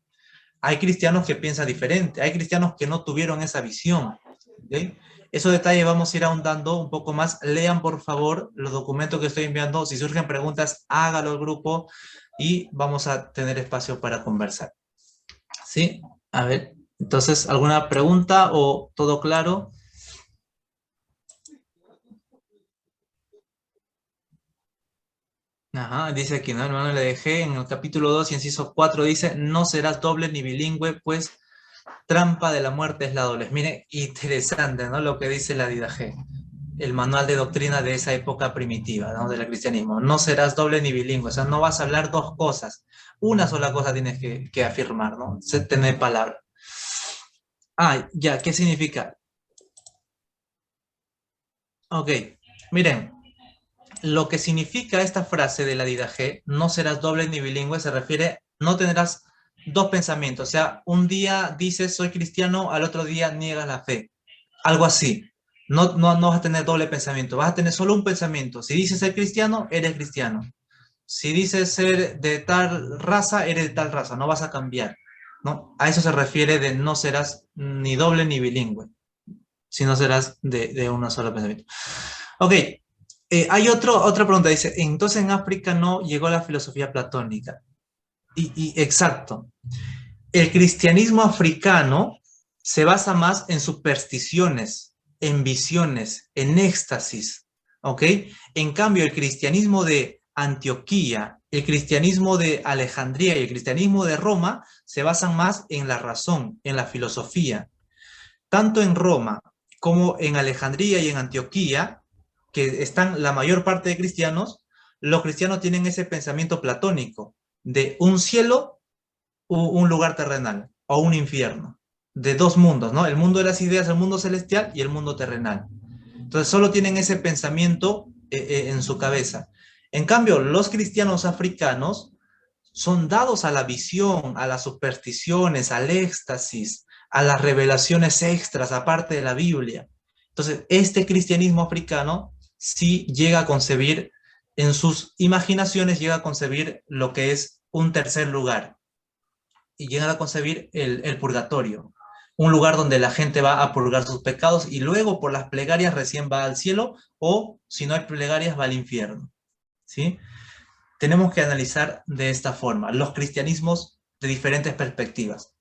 Hay cristianos que piensan diferente, hay cristianos que no tuvieron esa visión, ¿ok? Esos detalles vamos a ir ahondando un poco más. Lean, por favor, los documentos que estoy enviando. Si surgen preguntas, hágalo al grupo y vamos a tener espacio para conversar. ¿Sí? A ver, entonces, ¿alguna pregunta o todo claro? Ajá, dice aquí, ¿no? Hermano, le dejé en el capítulo 2, inciso 4, dice, no serás doble ni bilingüe, pues trampa de la muerte es la doblez. Mire, interesante, ¿no? Lo que dice la Didache, el manual de doctrina de esa época primitiva, ¿no? Del cristianismo. No serás doble ni bilingüe, o sea, no vas a hablar dos cosas. Una sola cosa tienes que afirmar, ¿no? Tener palabra. Ah, ya, ¿qué significa? Ok, miren, lo que significa esta frase de la Didache, no serás doble ni bilingüe, se refiere, no tendrás dos pensamientos, o sea, un día dices soy cristiano, al otro día niegas la fe, algo así. No vas a tener doble pensamiento, vas a tener solo un pensamiento. Si dices ser cristiano, eres cristiano. Si dices ser de tal raza, eres de tal raza, no vas a cambiar, ¿no? A eso se refiere de no serás ni doble ni bilingüe, sino serás de una sola pensamiento. Ok, hay otra pregunta, dice, entonces en África no llegó la filosofía platónica. Exacto. El cristianismo africano se basa más en supersticiones, en visiones, en éxtasis, ¿ok? En cambio, el cristianismo de Antioquía, el cristianismo de Alejandría y el cristianismo de Roma se basan más en la razón, en la filosofía. Tanto en Roma como en Alejandría y en Antioquía, que están la mayor parte de cristianos, los cristianos tienen ese pensamiento platónico de un cielo o un lugar terrenal, o un infierno, de dos mundos, ¿no? El mundo de las ideas, el mundo celestial y el mundo terrenal. Entonces solo tienen ese pensamiento en su cabeza. En cambio, los cristianos africanos son dados a la visión, a las supersticiones, al éxtasis, a las revelaciones extras aparte de la Biblia. Entonces, este cristianismo africano sí llega a concebir, en sus imaginaciones llega a concebir lo que es un tercer lugar y llega a concebir el purgatorio, un lugar donde la gente va a purgar sus pecados y luego por las plegarias recién va al cielo o si no hay plegarias va al infierno. ¿Sí? Tenemos que analizar de esta forma los cristianismos de diferentes perspectivas.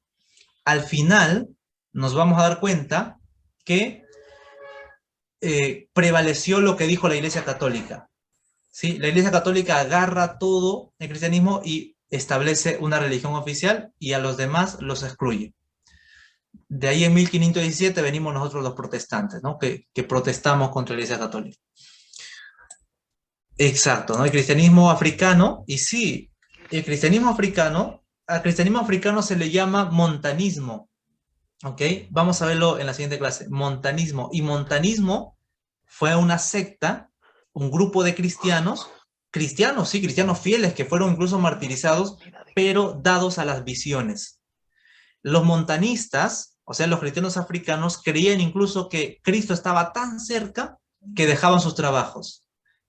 Al final nos vamos a dar cuenta que prevaleció lo que dijo la Iglesia Católica. ¿Sí? La Iglesia Católica agarra todo el cristianismo y establece una religión oficial y a los demás los excluye. De ahí en 1517 venimos nosotros los protestantes, ¿no? que protestamos contra la Iglesia Católica. Exacto, ¿no? El cristianismo africano, y sí, el cristianismo africano, al cristianismo africano se le llama montanismo, ¿ok? Vamos a verlo en la siguiente clase, montanismo. Y montanismo fue una secta, un grupo de cristianos, cristianos, sí, cristianos fieles que fueron incluso martirizados, pero dados a las visiones. Los montanistas, o sea, los cristianos africanos, creían incluso que Cristo estaba tan cerca que dejaban sus trabajos,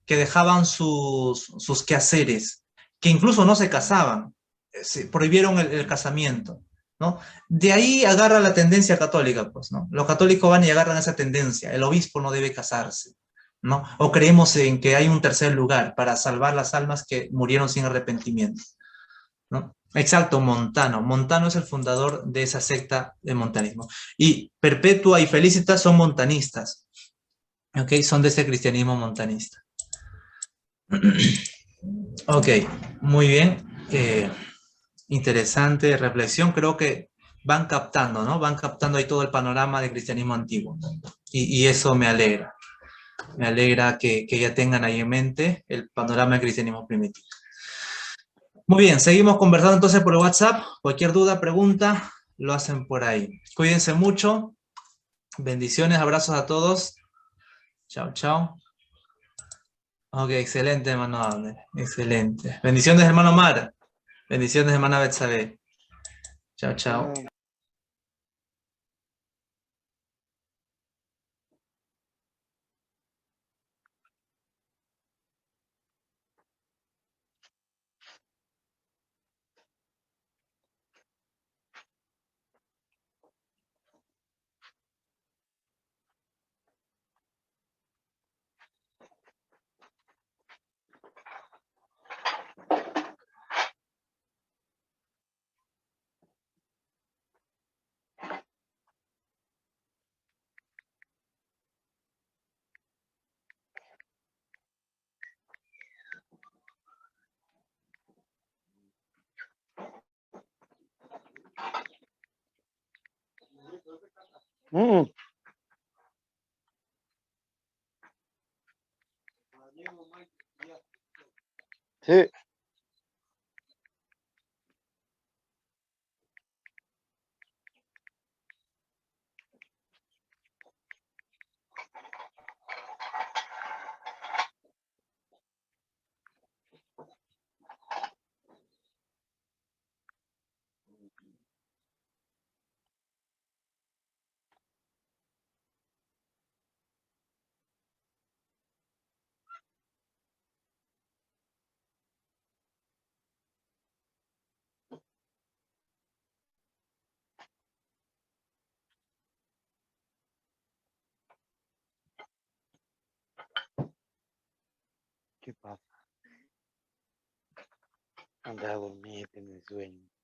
que dejaban sus quehaceres, que incluso no se casaban, se prohibieron el casamiento, ¿no? De ahí agarra la tendencia católica, pues, ¿no? Los católicos van y agarran esa tendencia, el obispo no debe casarse, ¿no? O creemos en que hay un tercer lugar para salvar las almas que murieron sin arrepentimiento, ¿no? Exacto, Montano. Montano es el fundador de esa secta de montanismo. Y Perpetua y Felicitas son montanistas, ¿ok? Son de ese cristianismo montanista. Ok, muy bien. Interesante reflexión. Creo que van captando, ¿no? Van captando ahí todo el panorama del cristianismo antiguo. Y eso me alegra. Me alegra que ya tengan ahí en mente el panorama del cristianismo primitivo. Muy bien, seguimos conversando entonces por WhatsApp. Cualquier duda, pregunta, lo hacen por ahí. Cuídense mucho. Bendiciones, abrazos a todos. Chao, chao. Ok, excelente, hermano Abner. Excelente. Bendiciones, hermano Mar. Bendiciones, hermana Betsabe. Chao, chao. Mm. Sí. ¿Qué pasa? Anda a dormir, tiene sueño.